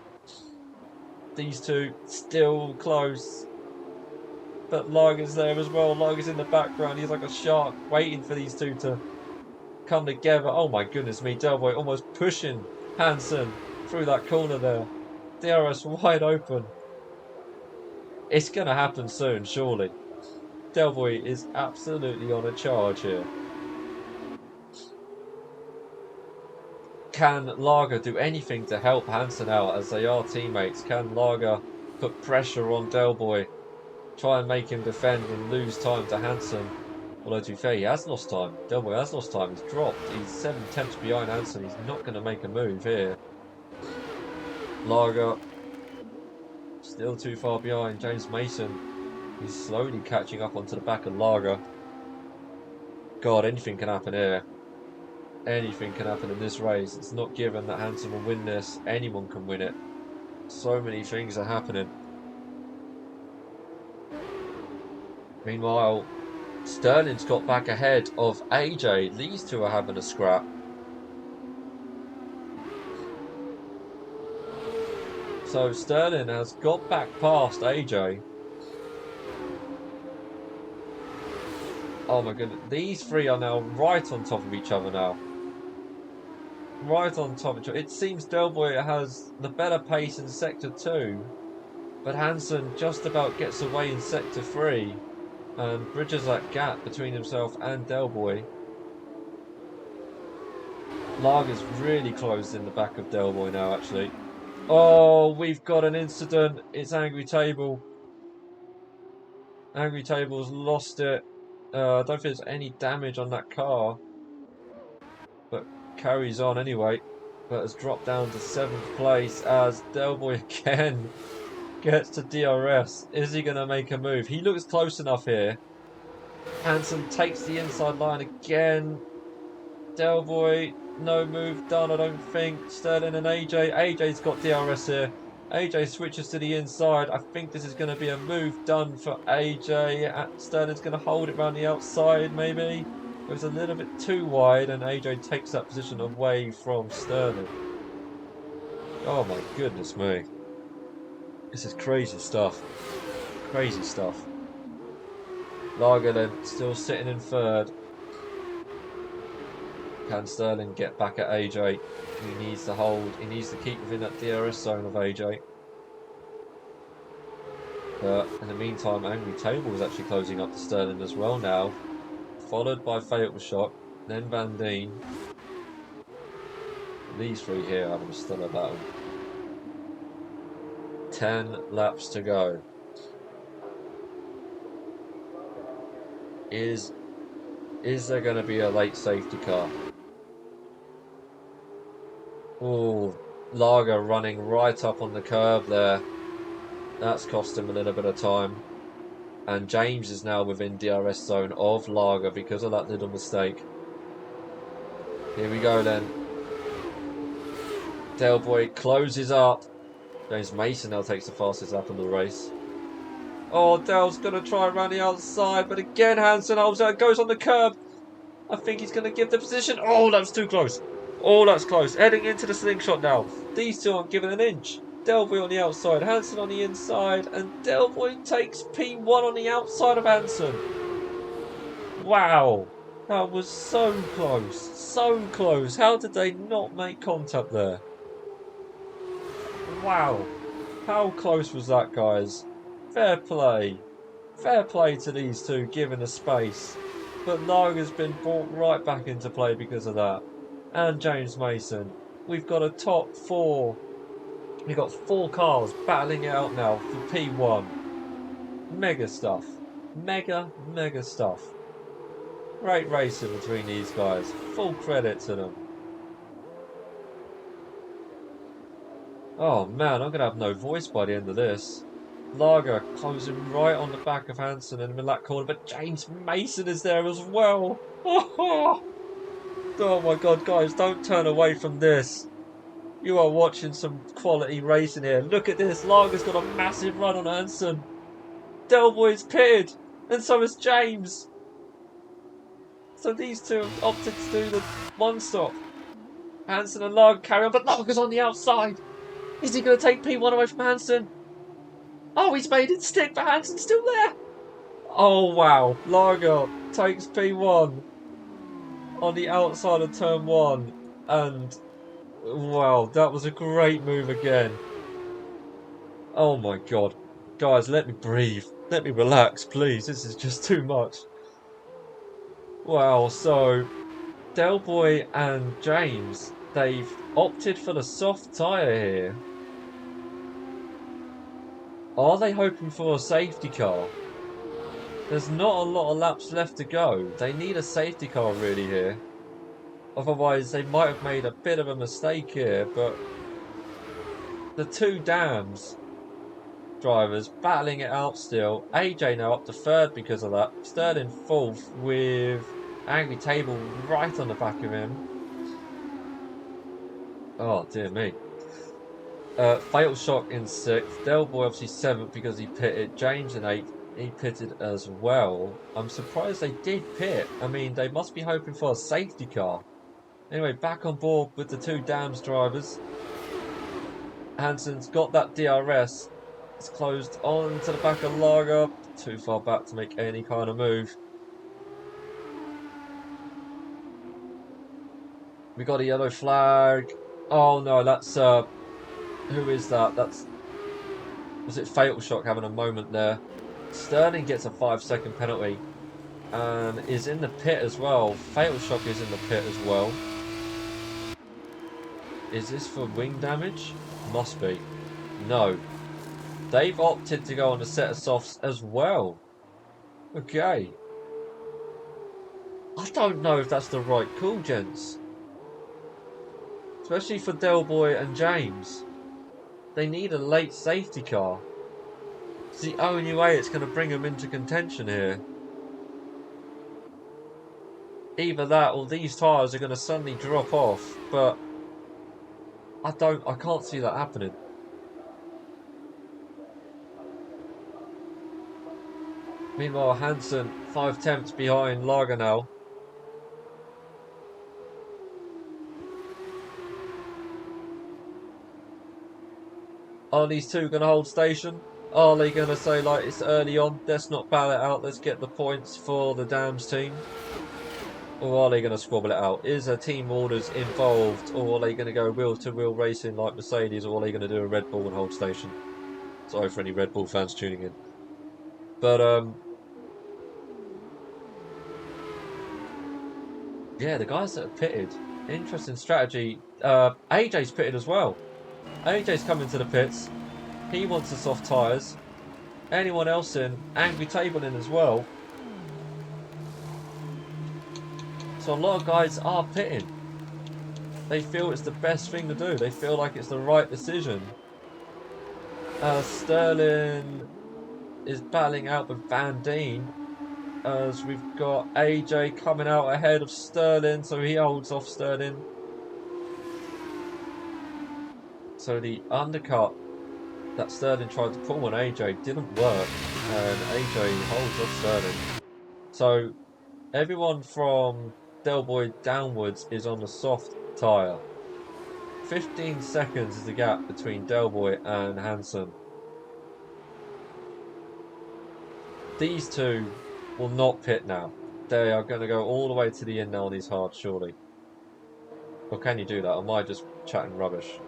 These two still close. But Lager's there as well. Lager's in the background. He's like a shark waiting for these two to come together. Oh my goodness me. Delboy almost pushing Hansen through that corner there. DRS wide open. It's going to happen soon, surely. Delboy is absolutely on a charge here. Can Lager do anything to help Hansen out as they are teammates? Can Lager put pressure on Delboy? Try and make him defend and lose time to Hansen. Although to be fair, he has lost time. Delboy has lost time. He's dropped. He's 7 tenths behind Hansen. He's not going to make a move here. Lager still too far behind. James Mason. He's slowly catching up onto the back of Lager. God, anything can happen here. Anything can happen in this race. It's not given that Hansen will win this. Anyone can win it. So many things are happening. Meanwhile, Sterling's got back ahead of AJ. These two are having a scrap. So Sterling has got back past AJ. Oh my goodness. These three are now right on top of each other now. Right on top of each other. It seems Delboy has the better pace in Sector 2. But Hansen just about gets away in Sector 3. And bridges that gap between himself and Delboy. Lager's really closed in the back of Delboy now, actually. Oh, we've got an incident. It's Angry Table. Angry Table's lost it. I don't think there's any damage on that car. But carries on anyway. But has dropped down to 7th place as Delboy again gets to DRS. Is he going to make a move? He looks close enough here. Hansen takes the inside line again. Delboy, no move done, I don't think. Sterling and AJ. AJ's got DRS here. AJ switches to the inside. I think this is going to be a move done for AJ. Sterling's going to hold it around the outside, maybe. It was a little bit too wide, and AJ takes that position away from Sterling. Oh my goodness me. This is crazy stuff. Crazy stuff. Lager then still sitting in 3rd. Can Sterling get back at AJ? He needs to hold. He needs to keep within that DRS zone of AJ. But in the meantime, Angry Table is actually closing up to Sterling as well now. Followed by Fatal Shot. Then Van Dien. These three here having a stellar battle. 10 laps to go. Is there going to be a late safety car? Oh, Lager running right up on the curb there. That's cost him a little bit of time. And James is now within DRS zone of Lager because of that little mistake. Here we go then. Delboy closes up. James Mason now takes the fastest lap of the race. Oh, Dell's going to try around the outside, but again Hansen holds out, goes on the curb. I think he's going to give the position. Oh, that's too close. Oh, that's close. Heading into the slingshot now. These two aren't giving an inch. Delboy on the outside, Hansen on the inside, and Delboy takes P1 on the outside of Hansen. Wow. That was so close. So close. How did they not make contact there? Wow. How close was that, guys? Fair play. Fair play to these two, given the space. But Lager's been brought right back into play because of that. And James Mason. We've got a top four. We've got 4 cars battling it out now for P1. Mega stuff. Mega stuff. Great racing between these guys. Full credit to them. Oh man, I'm going to have no voice by the end of this. Lager closing right on the back of Hansen in that corner, but James Mason is there as well. Oh my god, guys, don't turn away from this. You are watching some quality racing here. Look at this. Lager's got a massive run on Hansen. Del Boy's pitted, and so is James. So these two have opted to do the one stop. Hansen and Lager carry on, but Lager's on the outside. Is he going to take P1 away from Hansen? Oh, he's made it stick, but Hansen's still there. Oh, wow. Lager takes P1 on the outside of turn 1. And, wow, that was a great move again. Oh, my God. Guys, let me breathe. Let me relax, please. This is just too much. Wow, so Del Boy and James, they've opted for the soft tyre here. Are they hoping for a safety car? There's not a lot of laps left to go. They need a safety car really here. Otherwise, they might have made a bit of a mistake here, but the two Dams drivers battling it out still. AJ now up to 3rd because of that. Sterling 4th with Angry Table right on the back of him. Oh, dear me. Fatal Shock in 6th. Del Boy obviously 7th because he pitted. James in 8th. He pitted as well. I'm surprised they did pit. I mean, they must be hoping for a safety car. Anyway, back on board with the two Dams drivers. Hansen's got that DRS. It's closed on to the back of Lager. Too far back to make any kind of move. We got a yellow flag. Oh no, that's who is that? Was it Fatal Shock having a moment there? Sterling gets a 5-second penalty and is in the pit as well. Fatal Shock is in the pit as well. Is this for wing damage? Must be. No. They've opted to go on a set of softs as well. Okay. I don't know if that's the right call, gents. Especially for Del Boy and James. They need a late safety car. It's the only way it's going to bring them into contention here. Either that or these tyres are going to suddenly drop off, but I can't see that happening. Meanwhile, Hansen 5/10 behind Lager now. Are these two going to hold station? Are they going to say, like, it's early on, let's not battle it out, let's get the points for the Dams team? Or are they going to squabble it out? Is a team orders involved, or are they going to go wheel-to-wheel racing like Mercedes, or are they going to do a Red Bull and hold station? Sorry for any Red Bull fans tuning in. But, yeah, the guys that have pitted, interesting strategy. AJ's pitted as well. AJ's coming to the pits. He wants the soft tyres. Anyone else in? Angry Table in as well. So a lot of guys are pitting. They feel it's the best thing to do. They feel like it's the right decision. Sterling is battling out with Van Dien. As we've got AJ coming out ahead of Sterling, so he holds off Sterling. So the undercut that Sterling tried to pull on AJ didn't work, and AJ holds off Sterling. So everyone from Del Boy downwards is on the soft tyre. 15 seconds is the gap between Del Boy and Hansen. These two will not pit now. They are going to go all the way to the end now on these hards, surely. Or can you do that? Or am I just chatting rubbish?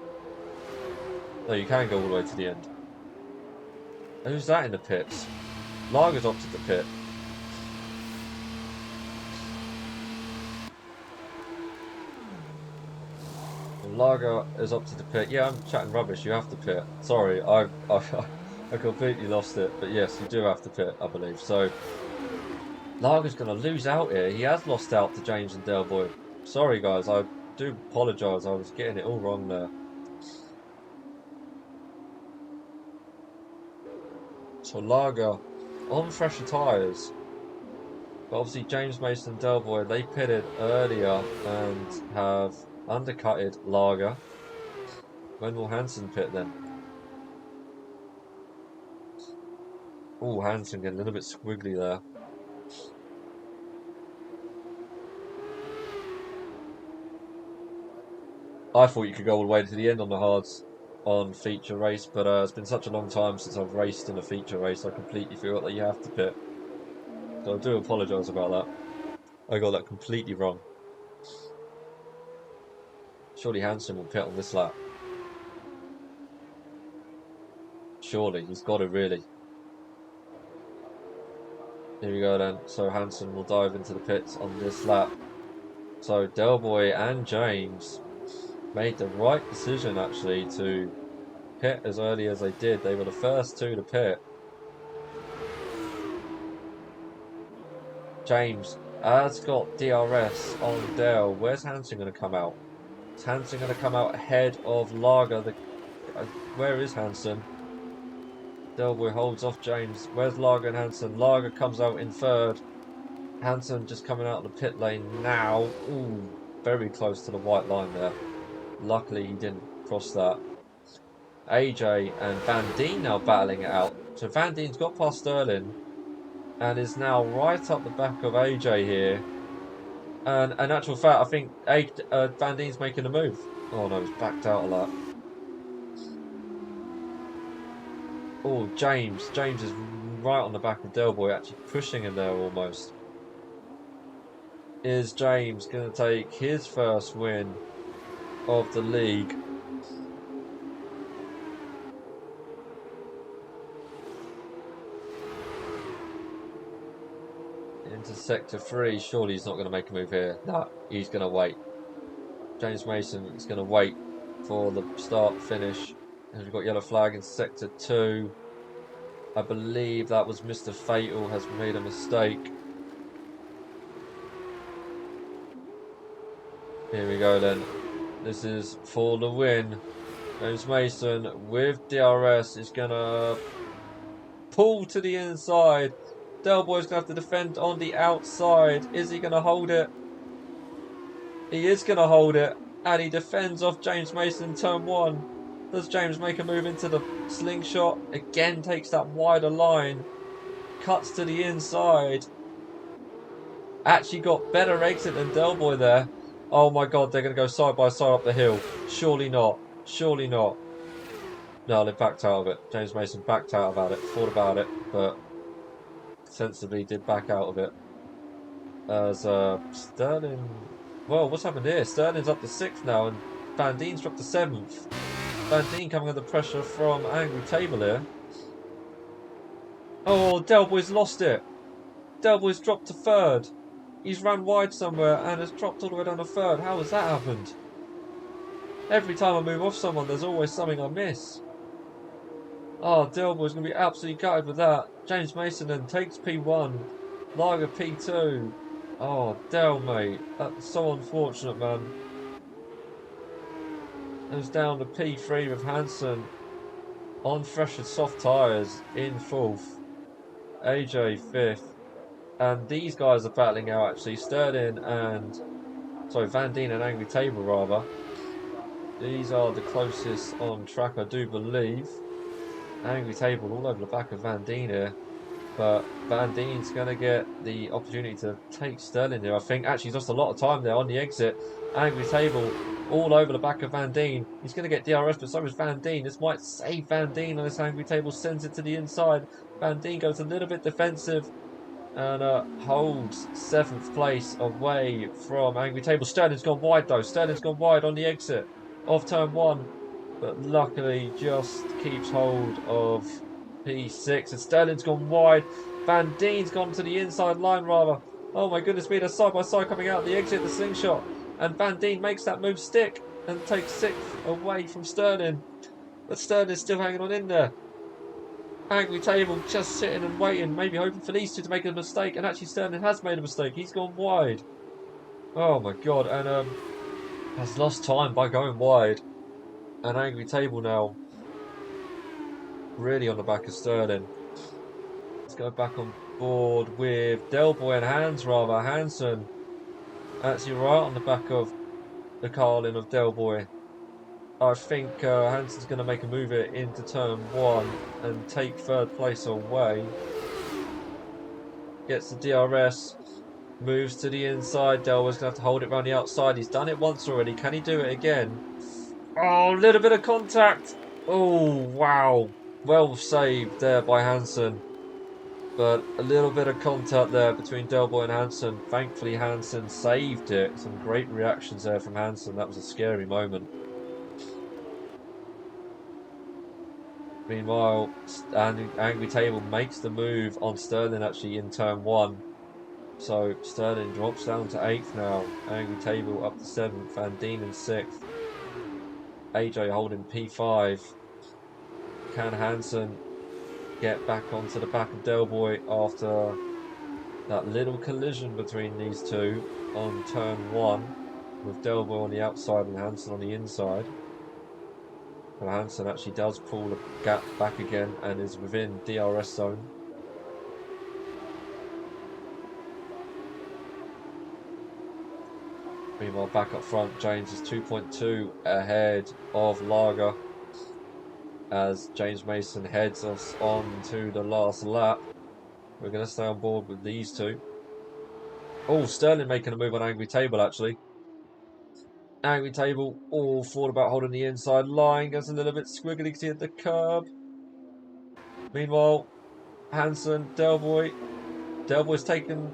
No, you can go all the way to the end. Who's that in the pits? Lager's opted the pit. Lager is up to the pit. Yeah, I'm chatting rubbish. You have to pit. Sorry, I completely lost it. But yes, you do have to pit, I believe. So Lager's going to lose out here. He has lost out to James and Delboy. Sorry, guys. I do apologise. I was getting it all wrong there. So Lager on fresher tyres. But obviously James Mason and Delboy, they pitted earlier and have undercutted Lager. When will Hansen pit then? Oh, Hansen getting a little bit squiggly there. I thought you could go all the way to the end on the hards on feature race, but it's been such a long time since I've raced in a feature race, I completely forgot that you have to pit. So I do apologise about that. I got that completely wrong. Surely Hansen will pit on this lap. Surely, he's got to really. Here we go then. So Hansen will dive into the pits on this lap. So Delboy and James made the right decision actually to pit as early as they did. They were the first two to pit. James has got DRS on Dell. Where's Hansen going to come out? Is Hansen going to come out ahead of Lager? Where is Hansen? Delboy holds off James. Where's Lager and Hansen? Lager comes out in third. Hansen just coming out of the pit lane now. Ooh, very close to the white line there. Luckily he didn't cross that. AJ and Van Dien now battling it out. So Van Dien's got past Sterling and is now right up the back of AJ here. And in actual fact, I think Van Dien's making a move. Oh no, he's backed out a lot. Oh, James. James is right on the back of Delboy, actually pushing him there almost. Is James going to take his first win of the league? Into sector 3. Surely he's not going to make a move here. No, he's going to wait. James Mason is going to wait for the start finish. And we've got yellow flag in sector 2. I believe that was Mr. Fatal has made a mistake. Here we go then. This is for the win. James Mason with DRS is going to pull to the inside. Delboy's going to have to defend on the outside. Is he going to hold it? He is going to hold it. And he defends off James Mason in turn 1. Does James make a move into the slingshot? Again takes that wider line. Cuts to the inside. Actually got better exit than Delboy there. Oh my god, they're going to go side by side up the hill. Surely not. Surely not. No, they backed out of it. James Mason backed out about it. Thought about it, but sensibly did back out of it. As Sterling... Well, what's happened here? Sterling's up to 6th now, and Van Dien's dropped to 7th. Van Dien coming under pressure from Angry Table here. Oh, Delboy's lost it. Delboy's dropped to 3rd. He's ran wide somewhere and has dropped all the way down to 3rd. How has that happened? Every time I move off someone, there's always something I miss. Oh, Delboy's going to be absolutely gutted with that. James Mason then takes P1. Lager P2. Oh, Del, mate. That's so unfortunate, man. Goes down to P3 with Hansen on fresher soft tyres in 4th. AJ 5th. And these guys are battling out actually. Sterling and... Sorry, Van Dien and Angry Table rather. These are the closest on track, I do believe. Angry Table all over the back of Van Dien here. But Van Dien's going to get the opportunity to take Sterling there, I think. Actually, he's lost a lot of time there on the exit. Angry Table all over the back of Van Dien. He's going to get DRS, but so is Van Dien. This might save Van Dien unless Angry Table sends it to the inside. Van Dien goes a little bit defensive. and holds 7th place away from Angry Table. Sterling's gone wide though. Sterling's gone wide on the exit of turn 1, but luckily just keeps hold of P6. And Sterling's gone wide. Van Dien's gone to the inside line rather. Oh my goodness me, they're side by side coming out of the exit, the slingshot. And Van Dien makes that move stick and takes 6th away from Sterling. But Sterling's still hanging on in there. Angry Table just sitting and waiting, maybe hoping for these two to make a mistake. And actually, Sterling has made a mistake. He's gone wide. Oh my god! And has lost time by going wide. And Angry Table now really on the back of Sterling. Let's go back on board with Delboy and Hans rather. Hansen actually right on the back of the Carlin of Delboy. I think Hansen's going to make a move it into turn 1 and take 3rd place away. Gets the DRS, moves to the inside. Delboy's going to have to hold it around the outside. He's done it once already. Can he do it again? Oh, a little bit of contact. Oh, wow. Well saved there by Hansen. But a little bit of contact there between Delboy and Hansen. Thankfully, Hansen saved it. Some great reactions there from Hansen. That was a scary moment. Meanwhile, Angry Table makes the move on Sterling actually in turn 1. So Sterling drops down to 8th now. Angry Table up to 7th. Van Dien in 6th. AJ holding P5. Can Hansen get back onto the back of Delboy after that little collision between these two on turn 1, with Delboy on the outside and Hansen on the inside? And Hansen actually does pull the gap back again and is within DRS zone. Meanwhile, back up front, James is 2.2 ahead of Lager as James Mason heads us on to the last lap. We're going to stay on board with these two. Oh, Sterling making a move on Angry Table actually. Angry Table all thought about holding the inside line, gets a little bit squiggly to hit the curb. Meanwhile, Hansen, Delboy's taken.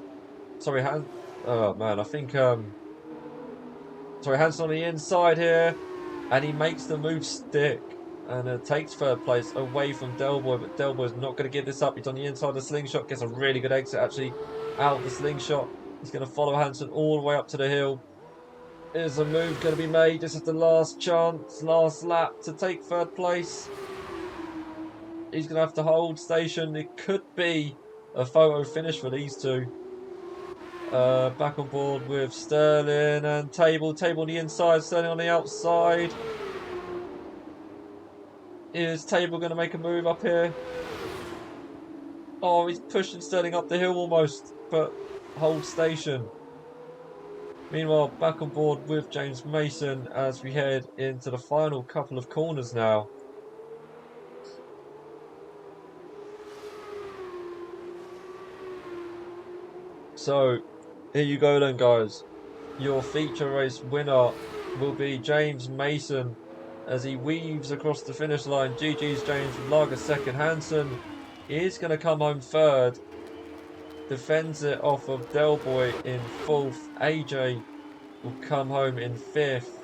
Sorry, oh man, I think sorry, Hansen on the inside here, and he makes the move stick and takes 3rd place away from Delboy, but Delboy's not going to give this up. He's on the inside of the slingshot, gets a really good exit actually out of the slingshot. He's going to follow Hansen all the way up to the hill. Is a move going to be made? This is the last chance, last lap to take 3rd place. He's going to have to hold station. It could be a photo finish for these two. Back on board with Sterling and Table. Table on the inside, Sterling on the outside. Is Table going to make a move up here? Oh, he's pushing Sterling up the hill almost, but hold station. Meanwhile, back on board with James Mason as we head into the final couple of corners now. So, here you go then, guys. Your feature race winner will be James Mason as he weaves across the finish line. GG's James with Lager 2nd. Hansen is going to come home 3rd. Defends it off of Delboy in 4th. AJ will come home in 5th.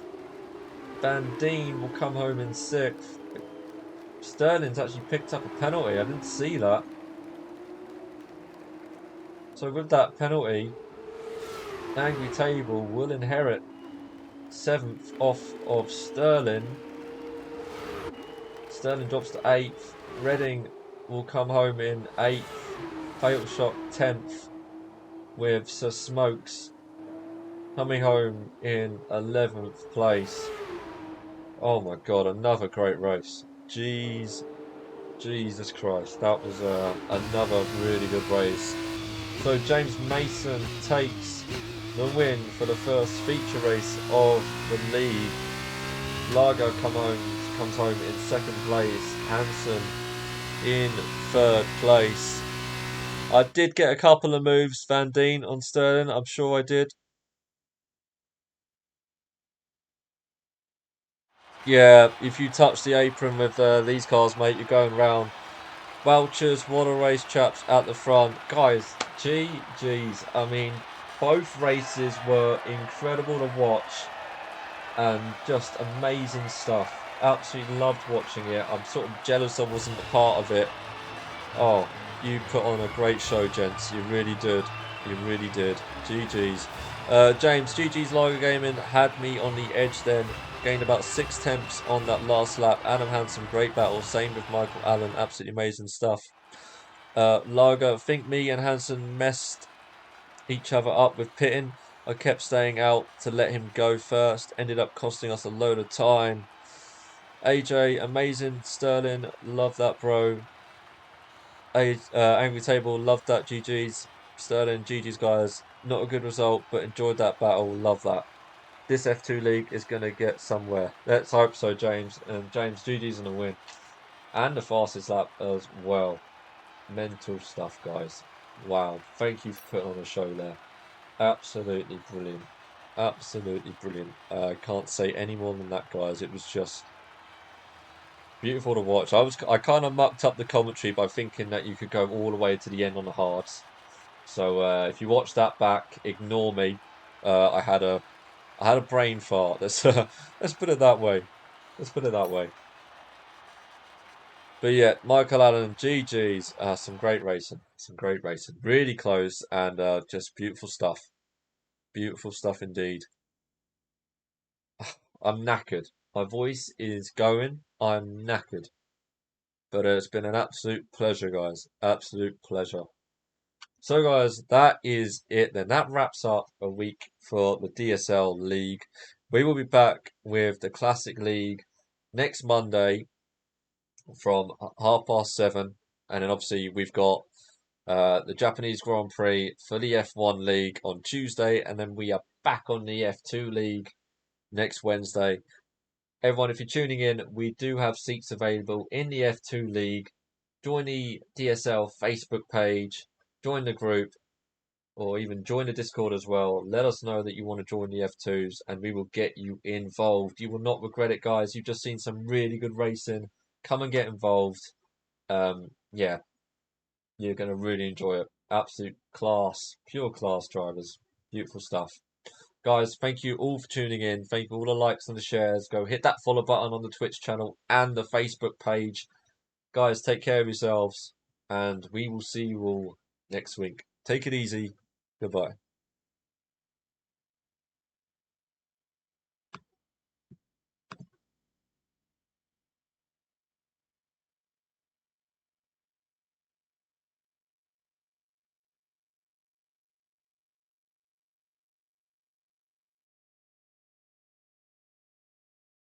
Van Dien will come home in 6th. Sterling's actually picked up a penalty. I didn't see that. So with that penalty, Angry Table will inherit 7th off of Sterling. Sterling drops to 8th. Reading will come home in 8th. Fatal Shot 10th. With Sir Smokes coming home in 11th place. Oh my god, another great race. Jesus Christ, that was another really good race. So James Mason takes the win for the first feature race of the league. Lager comes home in 2nd place. Hansen in 3rd place. I did get a couple of moves, Van Dien on Sterling. I'm sure I did. Yeah, if you touch the apron with these cars, mate, you're going round. Welchers, what a race, chaps, at the front. Guys, GG's. I mean, both races were incredible to watch and just amazing stuff. Absolutely loved watching it. I'm sort of jealous I wasn't a part of it. Oh, you put on a great show, gents. You really did. You really did. GG's. James, GG's Lager Gaming had me on the edge then. Gained about 6 tenths on that last lap. Adam Hansen, great battle. Same with Michael Allen. Absolutely amazing stuff. Lager, think me and Hansen messed each other up with pitting. I kept staying out to let him go first. Ended up costing us a load of time. AJ, amazing. Sterling, love that, bro. Angry Table, loved that. GG's. Sterling, GG's, guys. Not a good result, but enjoyed that battle. Love that. This F2 league is going to get somewhere. Let's hope so, James. And James, GG's in the win. And the fastest lap as well. Mental stuff, guys. Wow. Thank you for putting on a show there. Absolutely brilliant. Absolutely brilliant. Can't say any more than that, guys. It was just beautiful to watch. I kind of mucked up the commentary by thinking that you could go all the way to the end on the hards. So if you watch that back, ignore me. I had a brain fart. Let's put it that way. Let's put it that way. But yeah, Michael Allen, GG's. Some great racing. Some great racing. Really close and just beautiful stuff. Beautiful stuff indeed. I'm knackered. My voice is going. I'm knackered. But it's been an absolute pleasure, guys. Absolute pleasure. So, guys, that is it then. That wraps up a week for the DSL League. We will be back with the Classic League next Monday from 7:30. And then, obviously, we've got the Japanese Grand Prix for the F1 League on Tuesday. And then we are back on the F2 League next Wednesday. Everyone, if you're tuning in, we do have seats available in the F2 League. Join the DSL Facebook page, join the group, or even join the Discord as well. Let us know that you want to join the F2s and we will get you involved. You will not regret it, guys. You've just seen some really good racing. Come and get involved. Yeah, you're going to really enjoy it. Absolute class, pure class drivers. Beautiful stuff. Guys, thank you all for tuning in. Thank you for all the likes and the shares. Go hit that follow button on the Twitch channel and the Facebook page. Guys, take care of yourselves, and we will see you all next week. Take it easy. Goodbye.